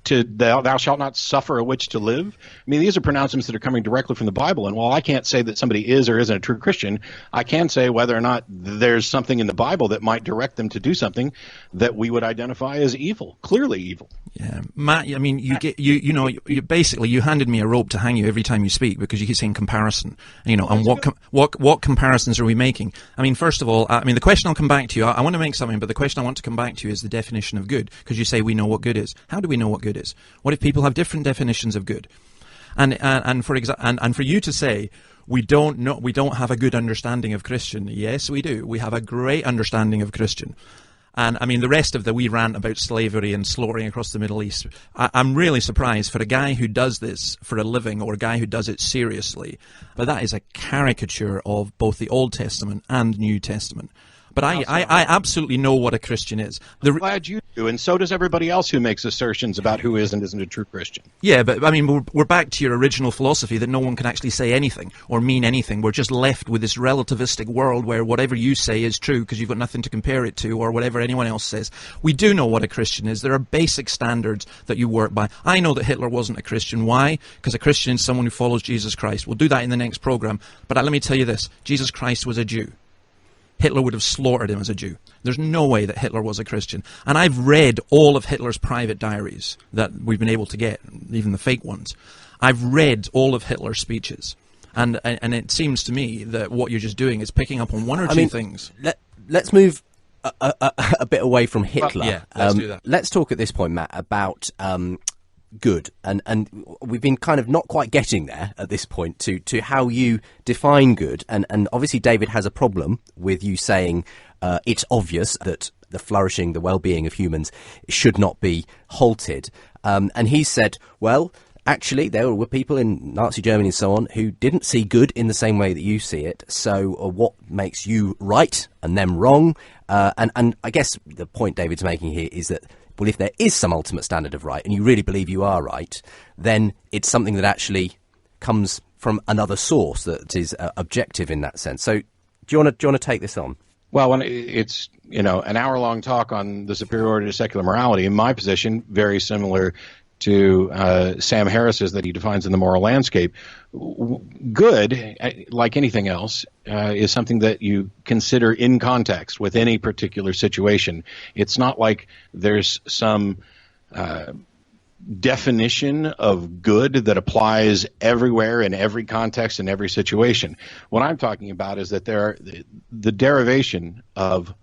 Thou shalt not suffer a witch to live. These are pronouncements that are coming directly from the Bible. And while I can't say that somebody is or isn't a true Christian, I can say whether or not there's something in the Bible that might direct them to do something that we would identify as evil, clearly evil.
Yeah, Matt. You basically you handed me a rope to hang you every time you speak, because you keep saying comparison. And what comparisons are we making? First of all, the question I'll come back to you. I want to make something, but the question I want to come back to is the definition of good, because you say we know what good is. How do we know what good is? What if people have different definitions of good? And for you to say we don't have a good understanding of Christian, yes, we do. We have a great understanding of Christian. And the rest of the wee rant about slavery and slaughtering across the Middle East, I'm really surprised for a guy who does this for a living, or a guy who does it seriously. But that is a caricature of both the Old Testament and New Testament. But I absolutely know what a Christian is.
I'm glad you do, and so does everybody else who makes assertions about who is and isn't a true Christian.
Yeah, but I mean, we're back to your original philosophy that no one can actually say anything or mean anything. We're just left with this relativistic world where whatever you say is true because you've got nothing to compare it to, or whatever anyone else says. We do know what a Christian is. There are basic standards that you work by. I know that Hitler wasn't a Christian. Why? Because a Christian is someone who follows Jesus Christ. We'll do that in the next program. But let me tell you this. Jesus Christ was a Jew. Hitler would have slaughtered him as a Jew. There's no way that Hitler was a Christian. And I've read all of Hitler's private diaries that we've been able to get, even the fake ones. I've read all of Hitler's speeches. And it seems to me that what you're just doing is picking up on one or two things.
Let's move a bit away from Hitler.
Well, yeah, let's do that.
Let's talk at this point, Matt, about good. And we've been kind of not quite getting there at this point to how you define good. And obviously David has a problem with you saying it's obvious that the flourishing, the well-being of humans should not be halted. And he said, well, actually, there were people in Nazi Germany and so on who didn't see good in the same way that you see it. So what makes you right and them wrong? And I guess the point David's making here is that, well, if there is some ultimate standard of right and you really believe you are right, then it's something that actually comes from another source that is objective in that sense. So do you want to take this on?
Well, when it's, an hour-long talk on the superiority to secular morality, in my position, very similar to Sam Harris's that he defines in The Moral Landscape. Good, like anything else, is something that you consider in context with any particular situation. It's not like there's some definition of good that applies everywhere in every context in every situation. What I'm talking about is that there are the derivation of,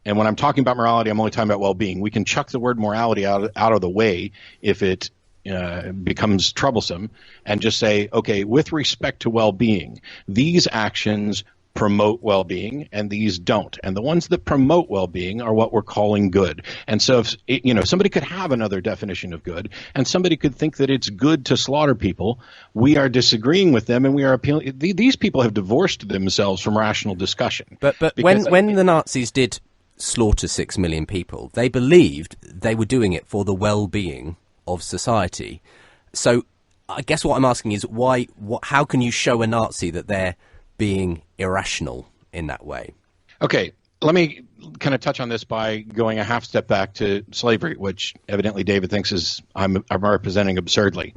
and when I'm talking about morality, I'm only talking about well-being. We can chuck the word morality out of the way if it becomes troublesome and just say, okay, with respect to well-being, these actions promote well-being and these don't. And the ones that promote well-being are what we're calling good. And so if somebody could have another definition of good and somebody could think that it's good to slaughter people, we are disagreeing with them and we are appealing. These people have divorced themselves from rational discussion.
But when the Nazis did slaughter 6 million people, they believed they were doing it for the well-being of society. So I guess what I'm asking is how can you show a Nazi that they're being irrational in that way? Okay,
let me kind of touch on this by going a half step back to slavery, which evidently David thinks is I'm representing absurdly.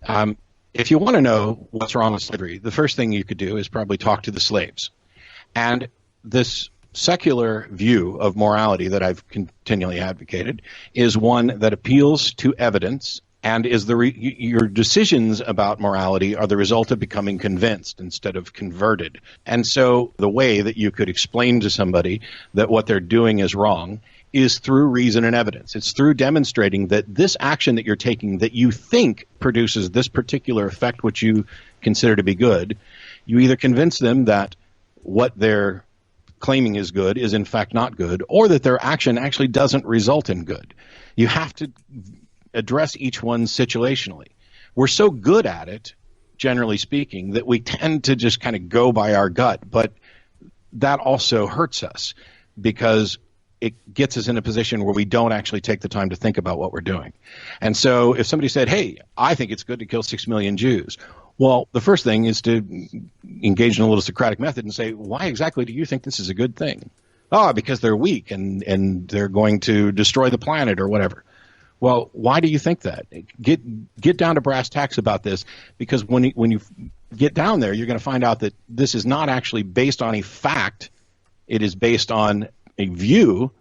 Mm-hmm. If you want to know what's wrong with slavery, the first thing you could do is probably talk to the slaves. And this secular view of morality that I've continually advocated is one that appeals to evidence and is your decisions about morality are the result of becoming convinced instead of converted. And so the way that you could explain to somebody that what they're doing is wrong is through reason and evidence. It's through demonstrating that this action that you're taking that you think produces this particular effect which you consider to be good, you either convince them that what they're claiming is good is in fact not good, or that their action actually doesn't result in good. You have to address each one situationally. We're so good at it, generally speaking, that we tend to just kind of go by our gut, but that also hurts us because it gets us in a position where we don't actually take the time to think about what we're doing. And so if somebody said, hey, I think it's good to kill 6 million Jews, well, the first thing is to engage in a little Socratic method and say, why exactly do you think this is a good thing? Oh, because they're weak and they're going to destroy the planet or whatever. Well, why do you think that? Get down to brass tacks about this, because when you get down there, you're going to find out that this is not actually based on a fact. It is based on a view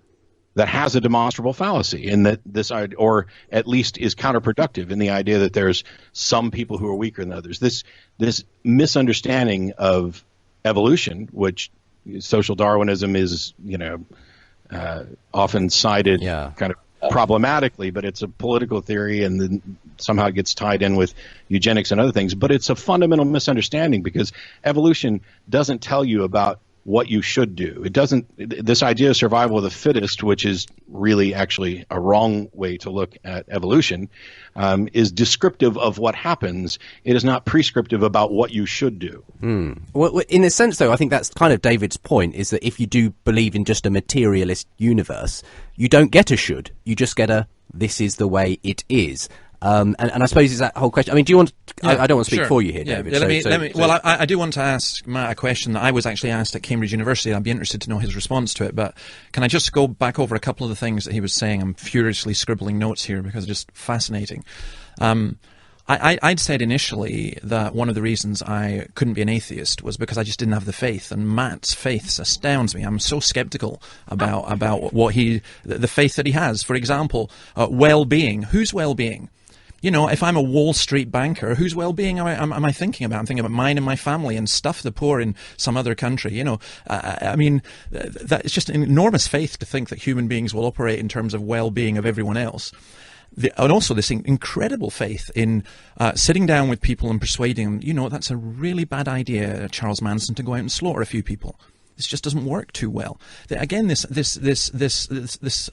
that has a demonstrable fallacy, in that this, or at least is counterproductive in the idea that there's some people who are weaker than others. This misunderstanding of evolution, which social Darwinism is, often cited kind of problematically, but it's a political theory, and then somehow it gets tied in with eugenics and other things. But it's a fundamental misunderstanding, because evolution doesn't tell you about what you should do. It doesn't. This idea of survival of the fittest, which is really actually a wrong way to look at evolution, is descriptive of what happens. It is not prescriptive about what you should do.
Well, in a sense, though, I think that's kind of David's point, is that if you do believe in just a materialist universe, you don't get a should. You just get a this is the way it is. And I suppose it's that whole question. I mean, do you want? I don't want to speak for you here, David.
Well, I do want to ask Matt a question that I was actually asked at Cambridge University. I'd be interested to know his response to it. But can I just go back over a couple of the things that he was saying? I'm furiously scribbling notes here because it's just fascinating. I'd said initially that one of the reasons I couldn't be an atheist was because I just didn't have the faith, and Matt's faith astounds me. I'm so skeptical about what the faith that he has. For example, well-being. Whose well-being? You know, if I'm a Wall Street banker, whose well-being am I thinking about? I'm thinking about mine and my family and stuff the poor in some other country. You know, I mean, it's just an enormous faith to think that human beings will operate in terms of well-being of everyone else. And also this incredible faith in sitting down with people and persuading them, you know, that's a really bad idea, Charles Manson, to go out and slaughter a few people. This just doesn't work too well. Again, this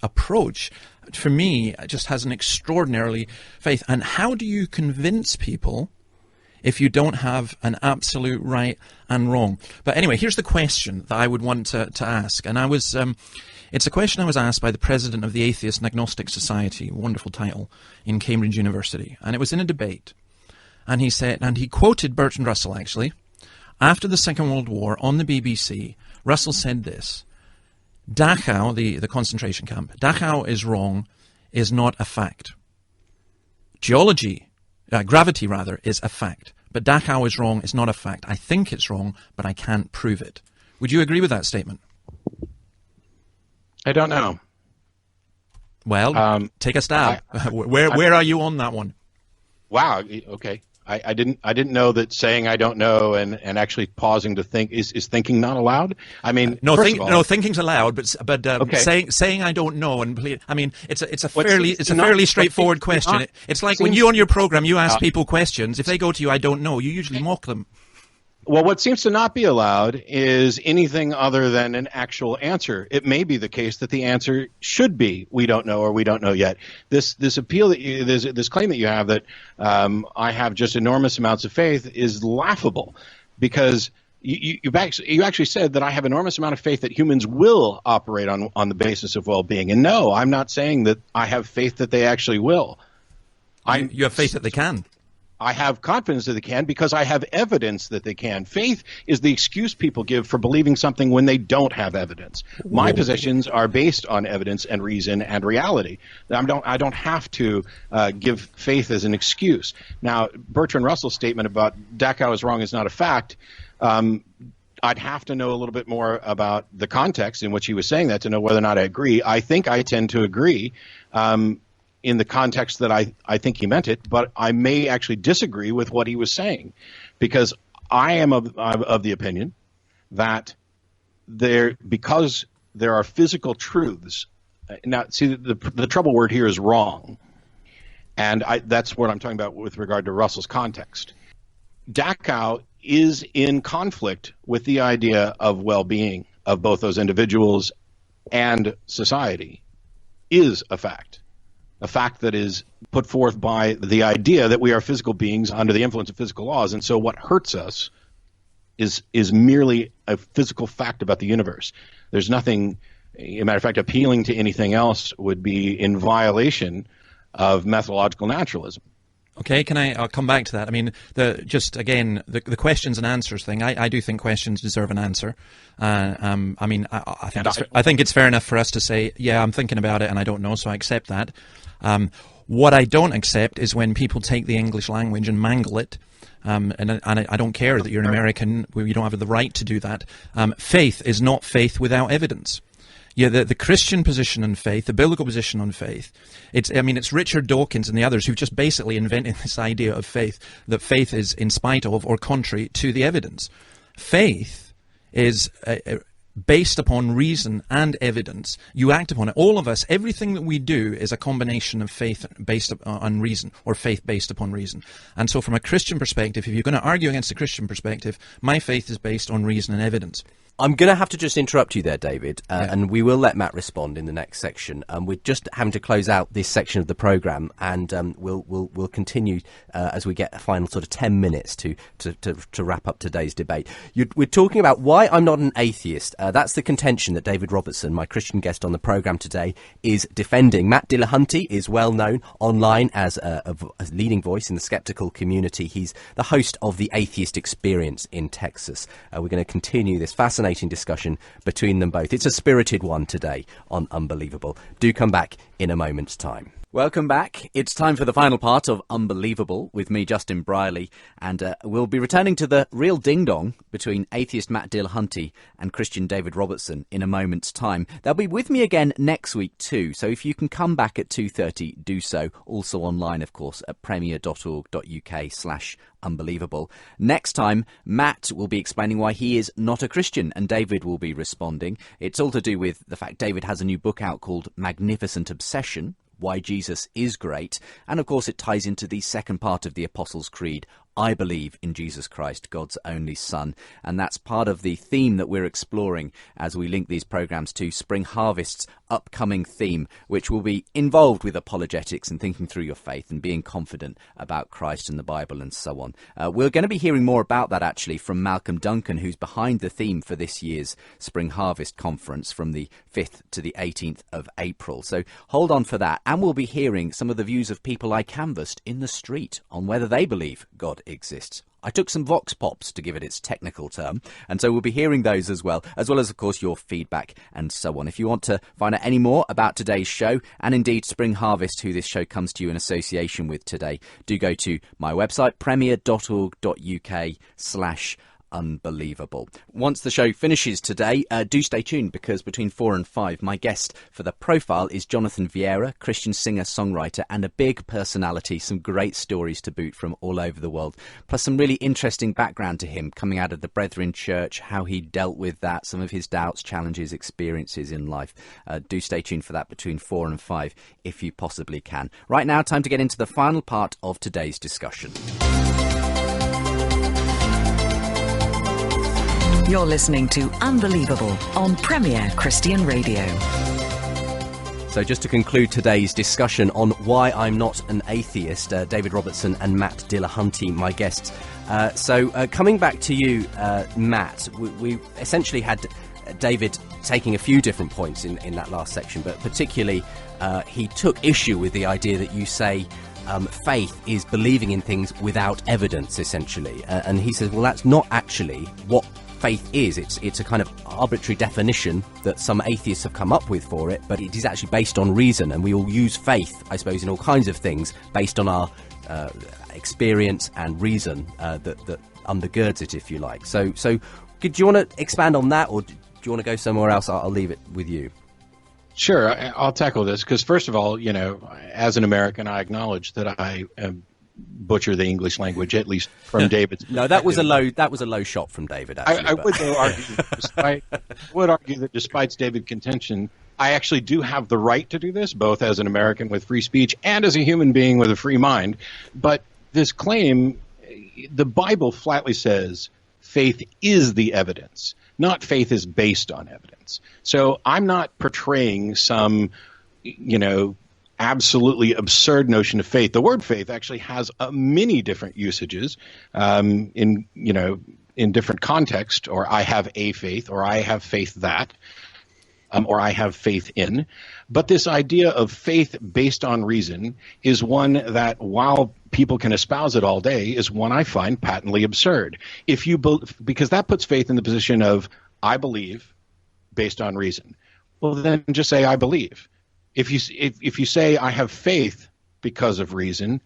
approach, for me, just has an extraordinarily faith. And how do you convince people if you don't have an absolute right and wrong? But anyway, here's the question that I would want to ask. And it's a question I was asked by the president of the Atheist and Agnostic Society, wonderful title, in Cambridge University. And it was in a debate. And he said, and he quoted Bertrand Russell, actually. After the Second World War, on the BBC, Russell said this: Dachau, the concentration camp, Dachau is wrong, is not a fact. Gravity rather, is a fact. But Dachau is wrong, is not a fact. I think it's wrong, but I can't prove it. Would you agree with that statement?
I don't know.
Well, take a stab. Where are you on that one?
Wow. Okay. I didn't know that saying I don't know and actually pausing to think is thinking not allowed. I mean,
thinking's allowed, but
okay.
saying I don't know I mean it's a fairly straightforward question. It's like when you on your program you ask people questions. If they go to you I don't know, you usually mock them.
Well, what seems to not be allowed is anything other than an actual answer. It may be the case that the answer should be we don't know or we don't know yet. This appeal that this claim that you have that I have just enormous amounts of faith is laughable, because you actually said that I have enormous amount of faith that humans will operate on the basis of well-being. And no, I'm not saying that I have faith that they actually will.
You have faith that they can.
I have confidence that they can because I have evidence that they can. Faith is the excuse people give for believing something when they don't have evidence. My positions are based on evidence and reason and reality. I don't have to give faith as an excuse. Now, Bertrand Russell's statement about Dachau is wrong is not a fact. I'd have to know a little bit more about the context in which he was saying that to know whether or not I agree. I think I tend to agree. In the context that I think he meant it, but I may actually disagree with what he was saying, because I am of the opinion that because there are physical truths. Now, see, the trouble word here is wrong, and that's what I'm talking about with regard to Russell's context. Dachau is in conflict with the idea of well-being of both those individuals and society. Is a fact that is put forth by the idea that we are physical beings under the influence of physical laws. And so what hurts us is merely a physical fact about the universe. There's nothing, as a matter of fact, appealing to anything else would be in violation of methodological naturalism.
Okay, I'll come back to that. I mean, the questions and answers thing. I do think questions deserve an answer. I mean, I think it's fair enough for us to say, yeah, I'm thinking about it and I don't know, so I accept that. What I don't accept is when people take the English language and mangle it. And I don't care that you're an American. You don't have the right to do that. Faith is not faith without evidence. Yeah, the Christian position on faith, the biblical position on faith, it's Richard Dawkins and the others who've just basically invented this idea of faith, that faith is in spite of or contrary to the evidence. Faith is based upon reason and evidence. You act upon it. All of us, everything that we do is a combination of faith based on reason, or faith based upon reason. And so from a Christian perspective, if you're going to argue against a Christian perspective, my faith is based on reason and evidence.
I'm going to have to just interrupt you there, David, and we will let Matt respond in the next section. We're just having to close out this section of the programme, and we'll continue as we get a final sort of 10 minutes to wrap up today's debate. We're talking about why I'm not an atheist. That's the contention that David Robertson, my Christian guest on the programme today, is defending. Matt Dillahunty is well known online as a leading voice in the skeptical community. He's the host of the Atheist Experience in Texas. We're going to continue this fascinating discussion between them both. It's a spirited one today on Unbelievable. Do come back in a moment's time.
Welcome back. It's time for the final part of Unbelievable with me, Justin Briley, and we'll be returning to the real ding-dong between atheist Matt Dillahunty and Christian David Robertson in a moment's time. They'll be with me again next week too, so if you can come back at 2:30, do so. Also online, of course, at premier.org.uk/unbelievable. Next time, Matt will be explaining why he is not a Christian, and David will be responding. It's all to do with the fact David has a new book out called Magnificent Obsession, Why Jesus is Great, and of course it ties into the second part of the Apostles' Creed, I believe in Jesus Christ, God's only Son, and that's part of the theme that we're exploring as we link these programmes to Spring Harvest's upcoming theme, which will be involved with apologetics and thinking through your faith and being confident about Christ and the Bible and so on. We're going to be hearing more about that actually from Malcolm Duncan, who's behind the theme for this year's Spring Harvest Conference from the 5th to the 18th of April. So hold on for that, and we'll be hearing some of the views of people I canvassed in the street on whether they believe God exists. I took some vox pops to give it its technical term, and so we'll be hearing those as well as, of course, your feedback and so on. If you want to find out any more about today's show, and indeed Spring Harvest, who this show comes to you in association with today, do go to my website, premier.org.uk/unbelievable. Once the show finishes today, do stay tuned, because between 4 and 5, my guest for the profile is Jonathan Vieira, Christian singer-songwriter and a big personality, some great stories to boot from all over the world, plus some really interesting background to him coming out of the Brethren Church, how he dealt with that, some of his doubts, challenges, experiences in life. Do stay tuned for that between 4 and 5 if you possibly can. Right now, time to get into the final part of today's discussion.
You're listening to Unbelievable on Premier Christian Radio.
So just to conclude today's discussion on why I'm not an atheist, David Robertson and Matt Dillahunty, my guests. Coming back to you, Matt, we essentially had David taking a few different points in that last section, but particularly he took issue with the idea that you say faith is believing in things without evidence, essentially. And he says, well, that's not actually what faith is. It's a kind of arbitrary definition that some atheists have come up with for it, but it is actually based on reason, and we all use faith, I suppose, in all kinds of things based on our experience and reason that undergirds it, if you like. So do you want to expand on that, or do you want to go somewhere else? I'll leave it with you.
Sure, I'll tackle this, because first of all, as an American, I acknowledge that I butcher the English language, at least from David's.
No, that was a low shot from David. Actually,
I would argue that despite David's contention, I actually do have the right to do this, both as an American with free speech and as a human being with a free mind. But this claim, the Bible flatly says faith is the evidence, not faith is based on evidence. So I'm not portraying some, absolutely absurd notion of faith. The word faith actually has many different usages in different contexts, or I have a faith, or I have faith that, or I have faith in. But this idea of faith based on reason is one that, while people can espouse it all day, is one I find patently absurd. Because that puts faith in the position of I believe based on reason. Well, then just say I believe. If you say I have faith because of reason,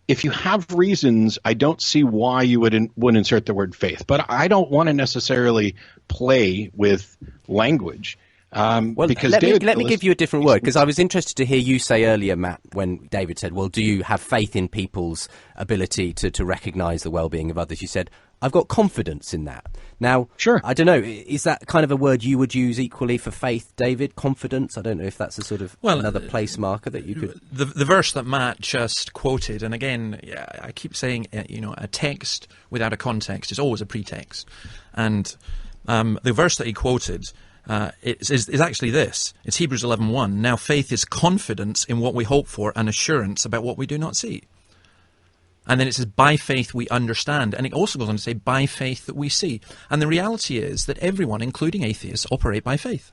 if you have reasons, I don't see why you would insert the word faith. But I don't want to necessarily play with language.
Because let me give you a different word, because I was interested to hear you say earlier, Matt, when David said, well, do you have faith in people's ability to recognise the well-being of others? You said, I've got confidence in that. Now,
sure.
I don't know, is that kind of a word you would use equally for faith, David? Confidence? I don't know if that's a sort of another place marker that you could...
The verse that Matt just quoted, and again, I keep saying, a text without a context is always a pretext. And The verse that he quoted is actually this. It's Hebrews 11:1. Now faith is confidence in what we hope for and assurance about what we do not see. And then it says, by faith we understand. And it also goes on to say, by faith that we see. And the reality is that everyone, including atheists, operate by faith.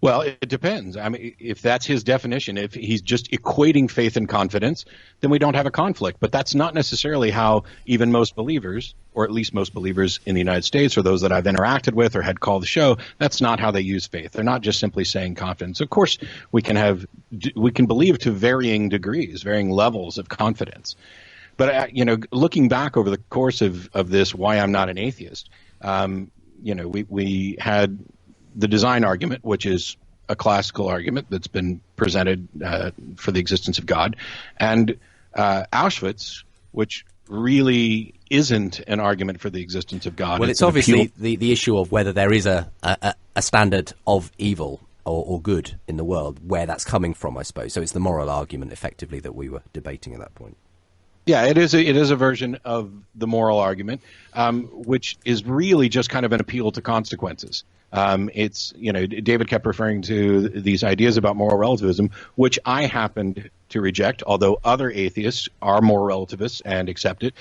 Well, it depends. I mean, if that's his definition, if he's just equating faith and confidence, then we don't have a conflict. But that's not necessarily how even most believers, or at least most believers in the United States, or those that I've interacted with or had call the show, that's not how they use faith. They're not just simply saying confidence. Of course, we can believe to varying degrees, varying levels of confidence. But, looking back over the course of this, why I'm not an atheist, we had the design argument, which is a classical argument that's been presented for the existence of God, and Auschwitz, which really isn't an argument for the existence of God.
Well, it's obviously the issue of whether there is a standard of evil or good in the world, where that's coming from, I suppose. So it's the moral argument, effectively, that we were debating at that point.
Yeah, it is a version of the moral argument, which is really just kind of an appeal to consequences. David kept referring to these ideas about moral relativism, which I happened to reject, although other atheists are moral relativists and accept it.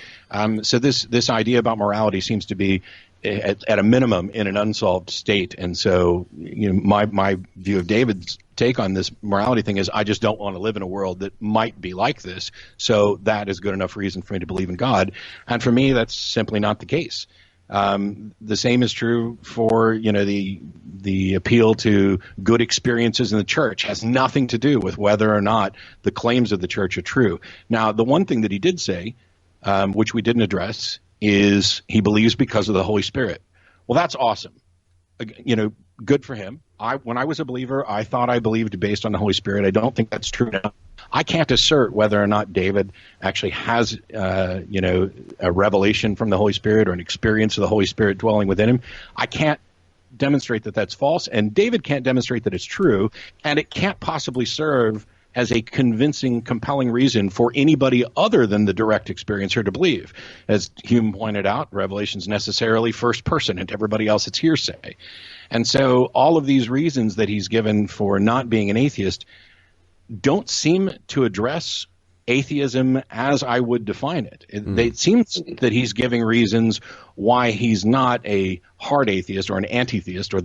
So this idea about morality seems to be at a minimum in an unsolved state. And so, my view of David's take on this morality thing is, I just don't want to live in a world that might be like this. So that is good enough reason for me to believe in God. And for me, that's simply not the case. The same is true for, the appeal to good experiences in the church has nothing to do with whether or not the claims of the church are true. Now, the one thing that he did say, which we didn't address, is he believes because of the Holy Spirit. Well, that's awesome. Good for him. When I was a believer, I thought I believed based on the Holy Spirit. I don't think that's true now. I can't assert whether or not David actually has, a revelation from the Holy Spirit or an experience of the Holy Spirit dwelling within him. I can't demonstrate that that's false, and David can't demonstrate that it's true, and it can't possibly serve as a convincing, compelling reason for anybody other than the direct experiencer to believe. As Hume pointed out, Revelation's necessarily first person, and to everybody else it's hearsay. And so all of these reasons that he's given for not being an atheist don't seem to address atheism as I would define it. It seems that he's giving reasons why he's not a hard atheist or an anti-theist, or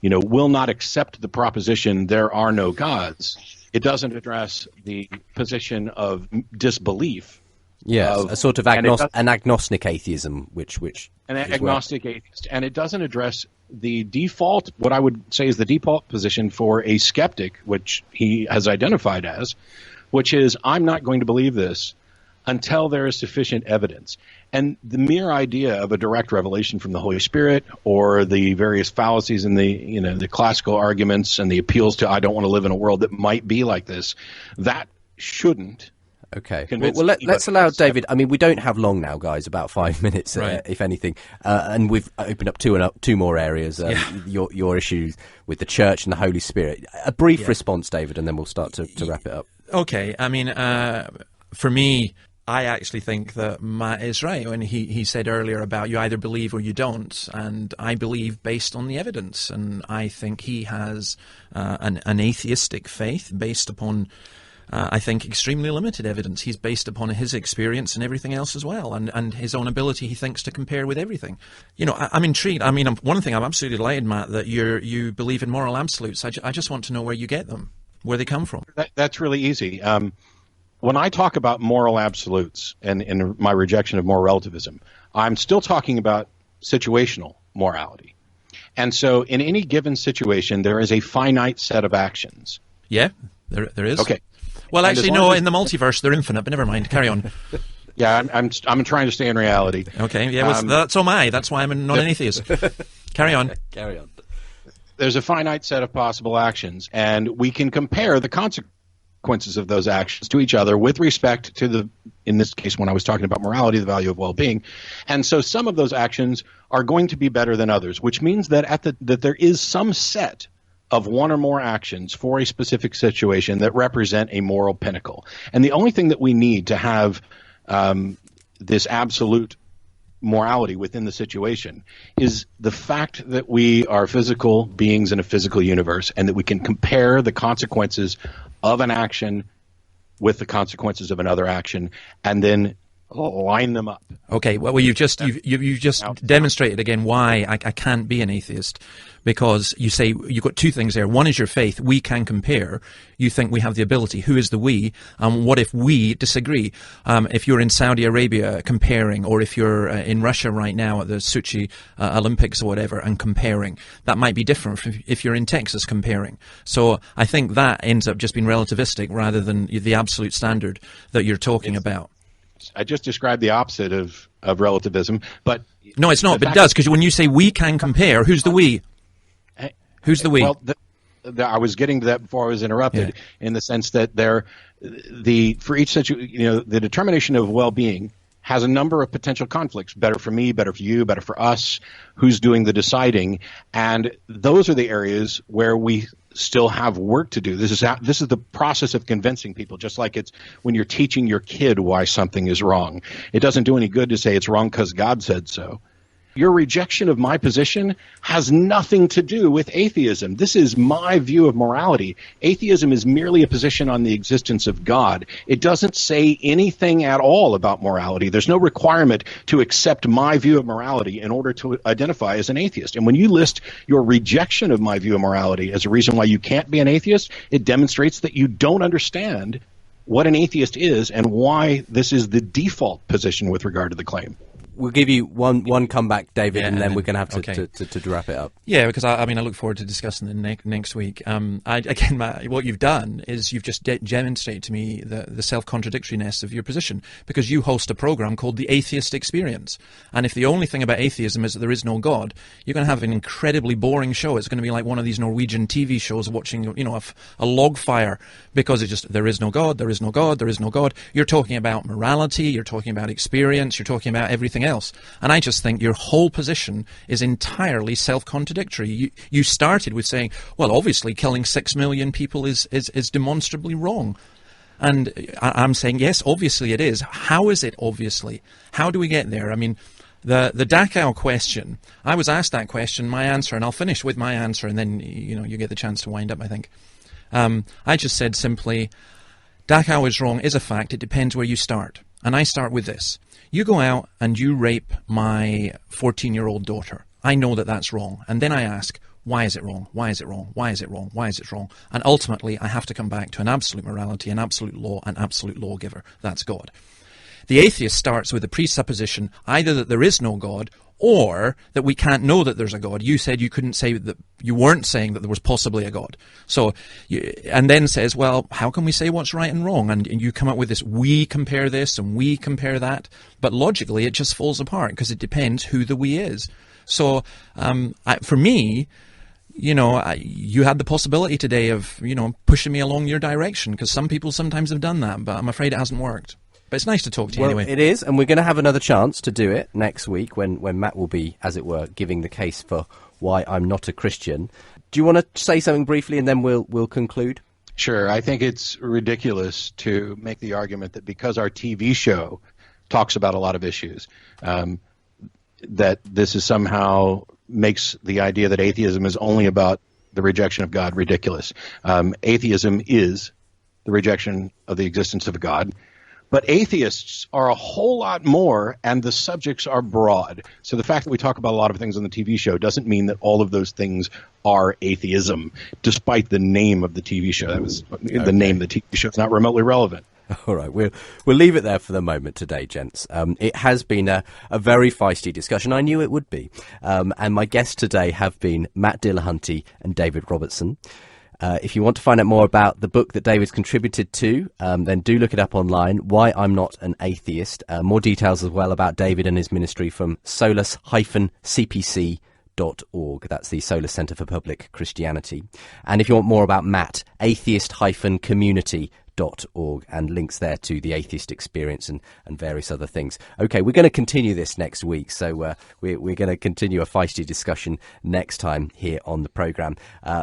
will not accept the proposition there are no gods. It doesn't address the position of disbelief.
Yes, a sort of an agnostic atheism, which
an agnostic atheist, and it doesn't address the default, what I would say is the default position for a skeptic, which he has identified as, which is, I'm not going to believe this until there is sufficient evidence. And the mere idea of a direct revelation from the Holy Spirit, or the various fallacies in the classical arguments and the appeals to, I don't want to live in a world that might be like this, that shouldn't.
Okay. Well, let's allow David. I mean, we don't have long now, guys. About 5 minutes, right, if anything. And we've opened up two more areas. Your issues with the Church and the Holy Spirit. A brief response, David, and then we'll start to wrap it up.
Okay. I mean, for me, I actually think that Matt is right when he said earlier about you either believe or you don't, and I believe based on the evidence, and I think he has an atheistic faith based upon, I think, extremely limited evidence. He's based upon his experience and everything else as well, and his own ability, he thinks, to compare with everything. I'm intrigued. I mean, one thing I'm absolutely delighted, Matt, that you believe in moral absolutes. I just want to know where you get them, where they come from.
That's really easy. When I talk about moral absolutes and in my rejection of moral relativism, I'm still talking about situational morality. And so in any given situation, there is a finite set of actions.
Yeah, there is.
Okay.
Well, actually, no, in the multiverse, they're infinite, but never mind. Carry on.
Yeah, I'm trying to stay in reality.
Okay, yeah, well, that's all my. That's why I'm not an atheist. Carry on.
Carry on.
There's a finite set of possible actions, and we can compare the consequences of those actions to each other with respect to in this case, when I was talking about morality, the value of well-being. And so some of those actions are going to be better than others, which means that that there is some set of one or more actions for a specific situation that represent a moral pinnacle. And the only thing that we need to have this absolute morality within the situation is the fact that we are physical beings in a physical universe, and that we can compare the consequences of an action with the consequences of another action, and then line them up.
Okay, well, you've just demonstrated again why I can't be an atheist, because you say you've got two things there. One is your faith. We can compare. You think we have the ability. Who is the we? What if we disagree? If you're in Saudi Arabia comparing, or if you're in Russia right now at the Sochi Olympics or whatever and comparing, that might be different from if you're in Texas comparing. So I think that ends up just being relativistic rather than the absolute standard that you're talking about.
I just described the opposite of relativism, but
no, it's not. But it does, because when you say we can compare, who's the we? Who's the we?
Well, I was getting to that before I was interrupted. Yeah. In the sense that for each the determination of well-being has a number of potential conflicts. Better for me, better for you, better for us. Who's doing the deciding? And those are the areas where we still have work to do. This is the process of convincing people, just like it's when you're teaching your kid why something is wrong. It doesn't do any good to say it's wrong because God said so. Your rejection of my position has nothing to do with atheism. This is my view of morality. Atheism is merely a position on the existence of God. It doesn't say anything at all about morality. There's no requirement to accept my view of morality in order to identify as an atheist. And when you list your rejection of my view of morality as a reason why you can't be an atheist, it demonstrates that you don't understand what an atheist is and why this is the default position with regard to the claim.
We'll give you one comeback, David, and then we're going to have to wrap it up.
Yeah, because I look forward to discussing it next week. Matt, what you've done is you've just demonstrated to me the self-contradictoriness of your position, because you host a program called the Atheist Experience. And if the only thing about atheism is that there is no God, you're going to have an incredibly boring show. It's going to be like one of these Norwegian TV shows watching, a log fire, because it's just, there is no God, there is no God, there is no God. You're talking about morality, you're talking about experience, you're talking about everything else. And I just think your whole position is entirely self-contradictory. You started with saying, well, obviously killing 6 million people is demonstrably wrong. And I'm saying, yes, obviously it is. How is it obviously? How do we get there? I mean, the Dachau question, I was asked that question, my answer, and I'll finish with my answer, and then, you get the chance to wind up, I think. I just said simply, Dachau is wrong is a fact. It depends where you start. And I start with this. You go out and you rape my 14-year-old daughter. I know that that's wrong. And then I ask, why is it wrong? Why is it wrong? Why is it wrong? Why is it wrong? And ultimately, I have to come back to an absolute morality, an absolute law, an absolute lawgiver. That's God. The atheist starts with the presupposition either that there is no God or that we can't know that there's a God. You said you couldn't say that, you weren't saying that there was possibly a God. So, and then says, well, how can we say what's right and wrong? And you come up with this, we compare this and we compare that. But logically, it just falls apart because it depends who the we is. So, for me, you had the possibility today of, pushing me along your direction, because some people sometimes have done that, but I'm afraid it hasn't worked. But it's nice to talk to you anyway.
It is, and we're going to have another chance to do it next week when Matt will be, as it were, giving the case for why I'm not a Christian. Do you want to say something briefly, and then we'll conclude?
Sure. I think it's ridiculous to make the argument that because our TV show talks about a lot of issues, that this is somehow makes the idea that atheism is only about the rejection of God ridiculous. Atheism is the rejection of the existence of God. But atheists are a whole lot more, and the subjects are broad. So the fact that we talk about a lot of things on the TV show doesn't mean that all of those things are atheism, despite the name of the TV show. That was the name of the TV show. It's not remotely relevant.
All right, we'll leave it there for the moment today, gents. It has been a very feisty discussion. I knew it would be. And my guests today have been Matt Dillahunty and David Robertson. If you want to find out more about the book that David's contributed to, then do look it up online, Why I'm Not an Atheist. More details as well about David and his ministry from solus-cpc.org. That's the Solus Centre for Public Christianity. And if you want more about Matt, atheist-community.org, and links there to the Atheist Experience and various other things. Okay, we're going to continue this next week, so we're going to continue a feisty discussion next time here on the programme.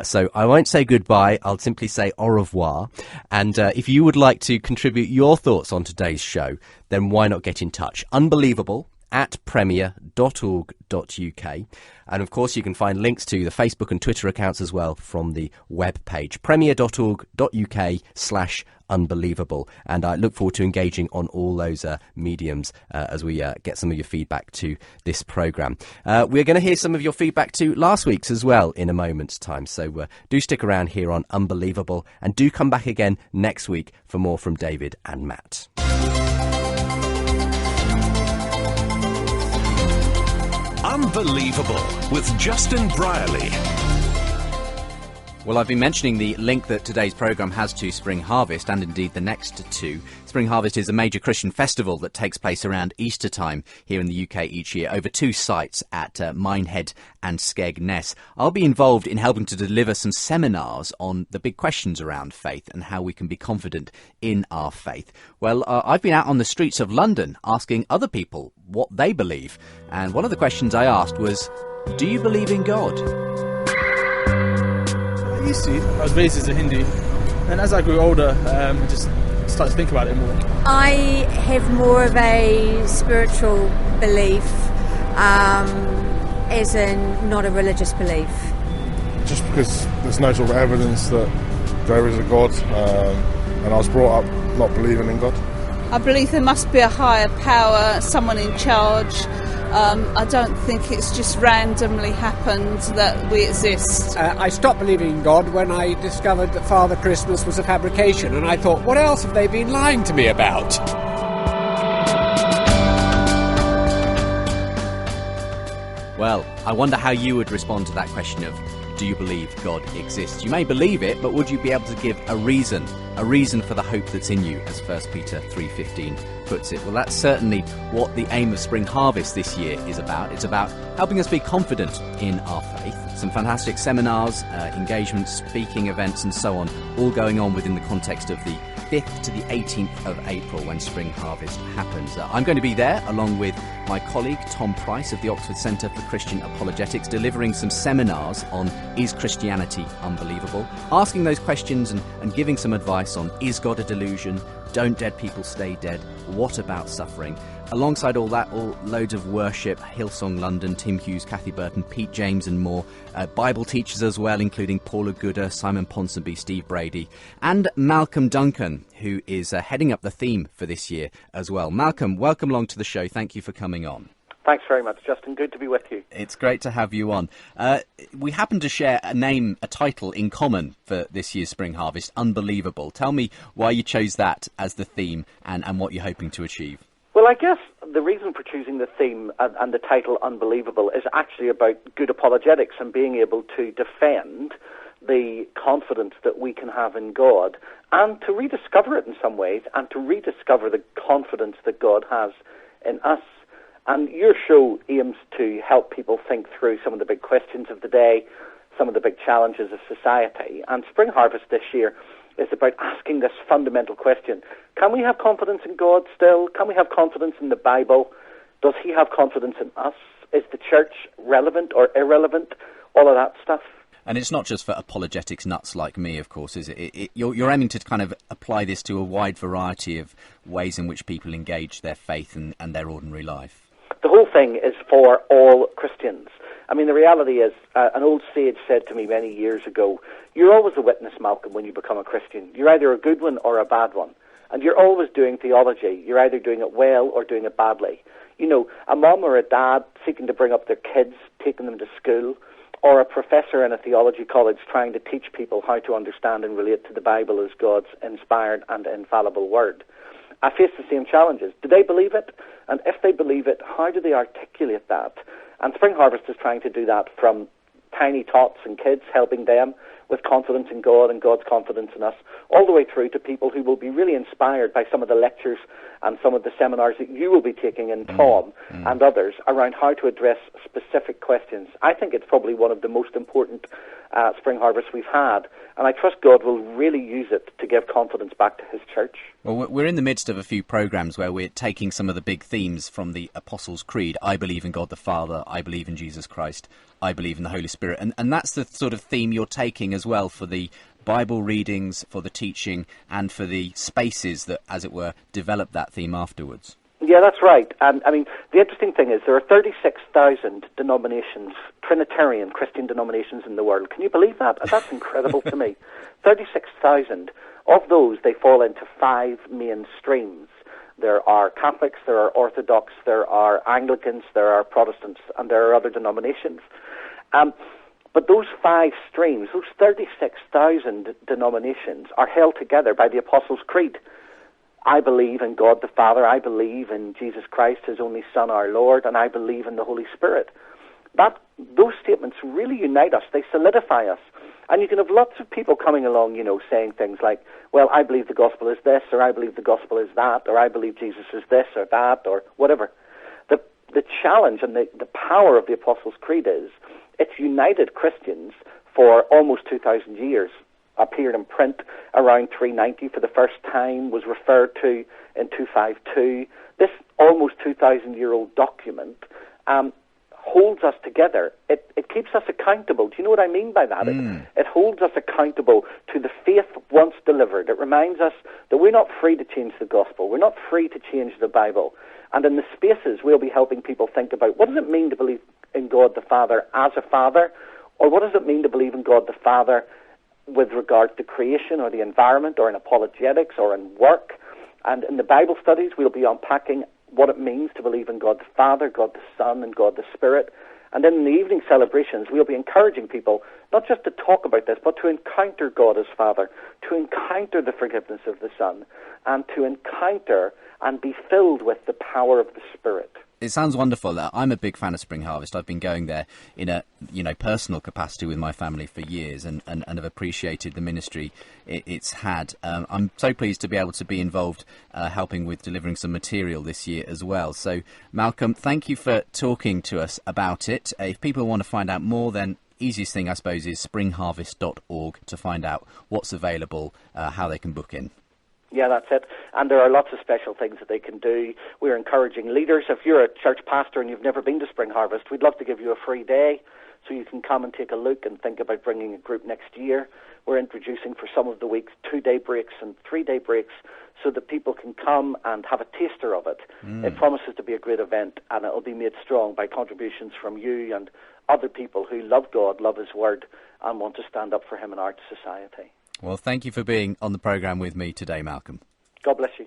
So I won't say goodbye, I'll simply say au revoir. And if you would like to contribute your thoughts on today's show, then why not get in touch? Unbelievable at premier.org.uk. And of course, you can find links to the Facebook and Twitter accounts as well from the web page, premier.org.uk/unbelievable. And I look forward to engaging on all those mediums as we get some of your feedback to this programme. We're going to hear some of your feedback to last week's as well in a moment's time. So do stick around here on Unbelievable, and do come back again next week for more from David and Matt.
Unbelievable with Justin Brierley.
Well, I've been mentioning the link that today's programme has to Spring Harvest, and indeed the next two. Spring Harvest is a major Christian festival that takes place around Easter time here in the UK each year over two sites at Minehead and Skegness. I'll be involved in helping to deliver some seminars on the big questions around faith and how we can be confident in our faith. Well, I've been out on the streets of London asking other people what they believe, and one of the questions I asked was, do you believe in God?
I used to. I was raised as a Hindu, and as I grew older, I just started to think about it more.
I have more of a spiritual belief, as in not a religious belief.
Just because there's no sort of evidence that there is a God, and I was brought up not believing in God.
I believe there must be a higher power, someone in charge. I don't think it's just randomly happened that we exist.
I stopped believing in God when I discovered that Father Christmas was a fabrication, and I thought, what else have they been lying to me about?
Well, I wonder how you would respond to that question of, do you believe God exists? You may believe it, but would you be able to give a reason for the hope that's in you, as 1 Peter 3:15 puts it? Well, that's certainly what the aim of Spring Harvest this year is about. It's about helping us be confident in our faith. Some fantastic seminars, engagements, speaking events and so on, all going on within the context of the 5th to the 18th of April when Spring Harvest happens. I'm going to be there along with my colleague Tom Price of the Oxford Centre for Christian Apologetics, delivering some seminars on Is Christianity Unbelievable? Asking those questions and giving some advice on, is God a delusion? Don't dead people stay dead? What about suffering? Alongside all that, loads of worship, Hillsong London, Tim Hughes, Kathy Burton, Pete James and more. Bible teachers as well, including Paula Gooder, Simon Ponsonby, Steve Brady, and Malcolm Duncan, who is heading up the theme for this year as well. Malcolm, welcome along to the show. Thank you for coming on.
Thanks very much, Justin. Good to be with you.
It's great to have you on. We happen to share a title in common for this year's Spring Harvest, Unbelievable. Tell me why you chose that as the theme and what you're hoping to achieve.
Well, I guess the reason for choosing the theme and the title Unbelievable is actually about good apologetics and being able to defend the confidence that we can have in God and to rediscover it in some ways and to rediscover the confidence that God has in us. And your show aims to help people think through some of the big questions of the day, some of the big challenges of society. And Spring Harvest this year is about asking this fundamental question. Can we have confidence in God still? Can we have confidence in the Bible? Does he have confidence in us? Is the church relevant or irrelevant? All of that stuff.
And it's not just for apologetics nuts like me, of course, is it? You're aiming to kind of apply this to a wide variety of ways in which people engage their faith and their ordinary life.
The whole thing is for all Christians. I mean, the reality is, an old sage said to me many years ago, you're always a witness, Malcolm, when you become a Christian. You're either a good one or a bad one. And you're always doing theology. You're either doing it well or doing it badly. You know, a mum or a dad seeking to bring up their kids, taking them to school, or a professor in a theology college trying to teach people how to understand and relate to the Bible as God's inspired and infallible word. I face the same challenges. Do they believe it? And if they believe it, how do they articulate that? And Spring Harvest is trying to do that from tiny tots and kids, helping them with confidence in God and God's confidence in us, all the way through to people who will be really inspired by some of the lectures and some of the seminars that you will be taking in Tom and others around how to address specific questions. I think it's probably one of the most important Spring Harvests we've had, and I trust God will really use it to give confidence back to his church.
Well, we're in the midst of a few programmes where we're taking some of the big themes from the Apostles' Creed. I believe in God the Father, I believe in Jesus Christ, I believe in the Holy Spirit. And that's the sort of theme you're taking as well for the Bible readings, for the teaching, and for the spaces that, as it were, develop that theme afterwards.
Yeah, that's right. And I mean, the interesting thing is there are 36,000 denominations, Trinitarian Christian denominations in the world. Can you believe that? That's incredible to me. 36,000. Of those, they fall into 5 main streams. There are Catholics, there are Orthodox, there are Anglicans, there are Protestants, and there are other denominations. But those 5 streams, those 36,000 denominations, are held together by the Apostles' Creed. I believe in God the Father, I believe in Jesus Christ, His only Son, our Lord, and I believe in the Holy Spirit. Those statements really unite us, they solidify us. And you can have lots of people coming along, saying things like, well, I believe the gospel is this, or I believe the gospel is that, or I believe Jesus is this or that, or whatever. The challenge and the power of the Apostles' Creed is it's united Christians for almost 2,000 years. Appeared in print around 390 for the first time, was referred to in 252. This almost 2,000-year-old document holds us together. It keeps us accountable. Do you know what I mean by that? It holds us accountable to the faith once delivered. It reminds us that we're not free to change the gospel. We're not free to change the Bible. And in the spaces, we'll be helping people think about what does it mean to believe in God the Father as a Father, or what does it mean to believe in God the Father with regards to creation or the environment or in apologetics or in work. And in the Bible studies, we'll be unpacking what it means to believe in God the Father, God the Son, and God the Spirit. And then in the evening celebrations, we'll be encouraging people not just to talk about this, but to encounter God as Father, to encounter the forgiveness of the Son, and to encounter and be filled with the power of the Spirit.
It sounds wonderful. I'm a big fan of Spring Harvest. I've been going there in a personal capacity with my family for years and have appreciated the ministry it's had. I'm so pleased to be able to be involved helping with delivering some material this year as well. So, Malcolm, thank you for talking to us about it. If people want to find out more, then easiest thing, I suppose, is springharvest.org to find out what's available, how they can book in.
Yeah, that's it. And there are lots of special things that they can do. We're encouraging leaders. If you're a church pastor and you've never been to Spring Harvest, we'd love to give you a free day so you can come and take a look and think about bringing a group next year. We're introducing for some of the weeks 2-day breaks and 3-day breaks so that people can come and have a taster of it. It promises to be a great event, and it'll be made strong by contributions from you and other people who love God, love His Word, and want to stand up for Him in our society.
Well, thank you for being on the programme with me today, Malcolm.
God bless you.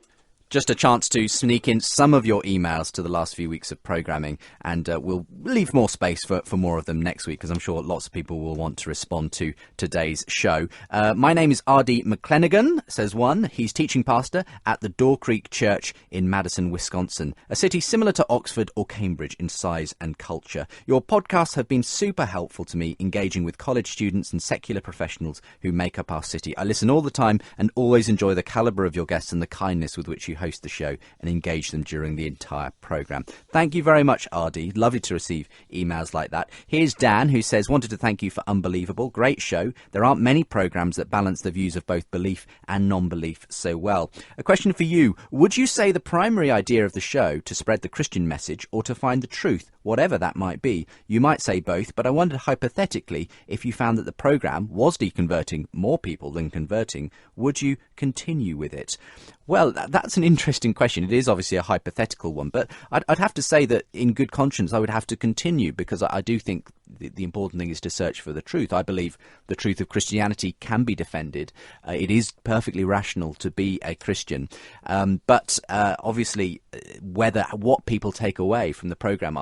Just a chance to sneak in some of your emails to the last few weeks of programming, and we'll leave more space for more of them next week, because I'm sure lots of people will want to respond to today's show. My name is R.D. McClenaghan, says one. He's teaching pastor at the Door Creek Church in Madison, Wisconsin, a city similar to Oxford or Cambridge in size and culture. Your podcasts have been super helpful to me, engaging with college students and secular professionals who make up our city. I listen all the time and always enjoy the calibre of your guests and the kindness with which you host the show and engage them during the entire programme. Thank you very much, RD. Lovely to receive emails like that. Here's Dan, who says, wanted to thank you for Unbelievable. Great show. There aren't many programmes that balance the views of both belief and non-belief so well. A question for you. Would you say the primary idea of the show to spread the Christian message or to find the truth, whatever that might be? You might say both, but I wondered hypothetically, if you found that the programme was deconverting more people than converting, would you continue with it? Well, that's an interesting question. It is obviously a hypothetical one, but I'd have to say that in good conscience I would have to continue, because I do think the important thing is to search for the truth. I believe the truth of Christianity can be defended. It is perfectly rational to be a Christian. But obviously, what people take away from the programme,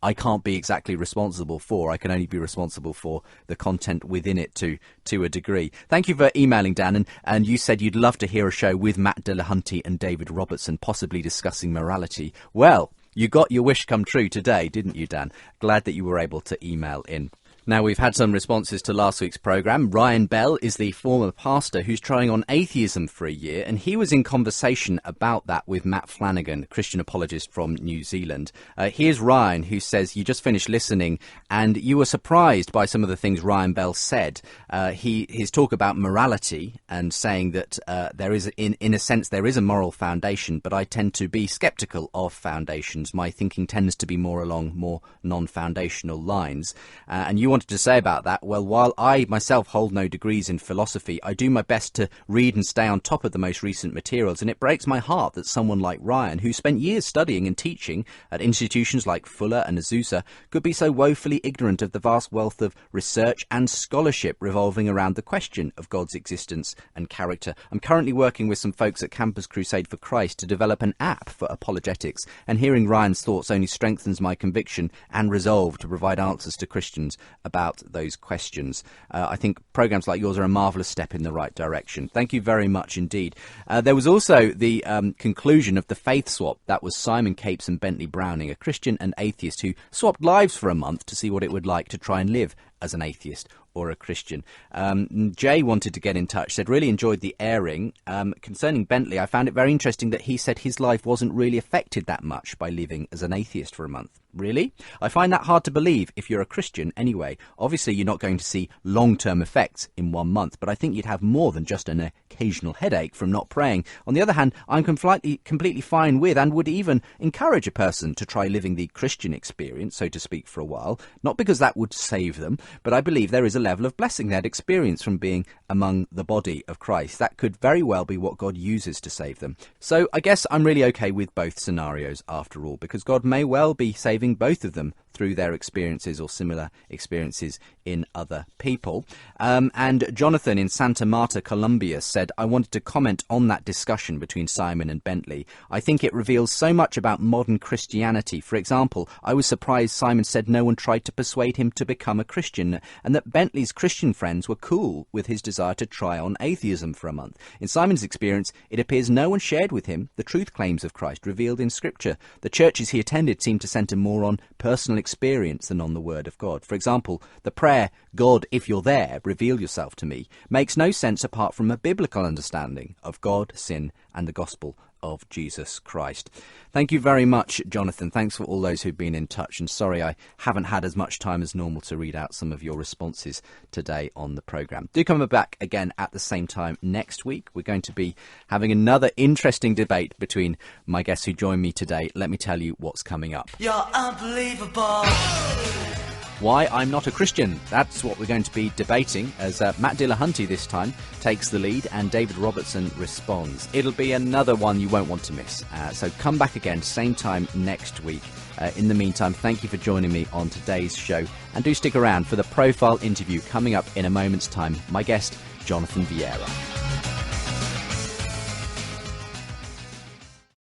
I can't be exactly responsible for. I can only be responsible for the content within it to a degree. Thank you for emailing, Dan. And you said you'd love to hear a show with Matt Dillahunty and David Robertson, possibly discussing morality. Well, you got your wish come true today, didn't you, Dan? Glad that you were able to email in. Now, we've had some responses to last week's programme. Ryan Bell is the former pastor who's trying on atheism for a year, and he was in conversation about that with Matt Flanagan, Christian apologist from New Zealand. Here's Ryan, who says, you just finished listening, and you were surprised by some of the things Ryan Bell said. His talk about morality and saying that there is, in a sense, there is a moral foundation, but I tend to be sceptical of foundations. My thinking tends to be more along more non-foundational lines. And you wanted to say about that, well, while I myself hold no degrees in philosophy, I do my best to read and stay on top of the most recent materials, and it breaks my heart that someone like Ryan, who spent years studying and teaching at institutions like Fuller and Azusa, could be so woefully ignorant of the vast wealth of research and scholarship revolving around the question of God's existence and character. I'm currently working with some folks at Campus Crusade for Christ to develop an app for apologetics, and hearing Ryan's thoughts only strengthens my conviction and resolve to provide answers to Christians about those questions. I think programs like yours are a marvellous step in the right direction. Thank you very much indeed. There was also the conclusion of the faith swap. That was Simon Capes and Bentley Browning, a Christian and atheist who swapped lives for a month to see what it would like to try and live as an atheist or a Christian. Jay wanted to get in touch, said really enjoyed the airing. Concerning Bentley, I found it very interesting that he said his life wasn't really affected that much by living as an atheist for a month. Really? I find that hard to believe if you're a Christian anyway. Obviously, you're not going to see long-term effects in 1 month, but I think you'd have more than just an occasional headache from not praying. On the other hand, I'm completely fine with and would even encourage a person to try living the Christian experience, so to speak, for a while. Not because that would save them, but I believe there is a level of blessing they'd experience from being among the body of Christ. That could very well be what God uses to save them. So I guess I'm really okay with both scenarios after all, because God may well be saving both of them through their experiences or similar experiences in other people. And Jonathan in Santa Marta, Colombia said, I wanted to comment on that discussion between Simon and Bentley. I think it reveals so much about modern Christianity. For example, I was surprised Simon said no one tried to persuade him to become a Christian, and that Bentley's Christian friends were cool with his desire to try on atheism for a month. In Simon's experience, it appears no one shared with him the truth claims of Christ revealed in Scripture. The churches he attended seemed to centre more on personal experience than on the Word of God. For example, the prayer, God, if you're there, reveal yourself to me, makes no sense apart from a biblical understanding of God, sin, and the gospel of Jesus Christ. Thank you very much, Jonathan. Thanks for all those who've been in touch, and sorry I haven't had as much time as normal to read out some of your responses today on the programme. Do come back again at the same time next week. We're going to be having another interesting debate between my guests who join me today. Let me tell you what's coming up.
You're unbelievable.
Why I'm not a Christian. That's what we're going to be debating as Matt Dillahunty this time takes the lead and David Robertson responds. It'll be another one you won't want to miss. So come back again, same time next week. In the meantime, thank you for joining me on today's show. And do stick around for the profile interview coming up in a moment's time. My guest, Jonathan Vieira.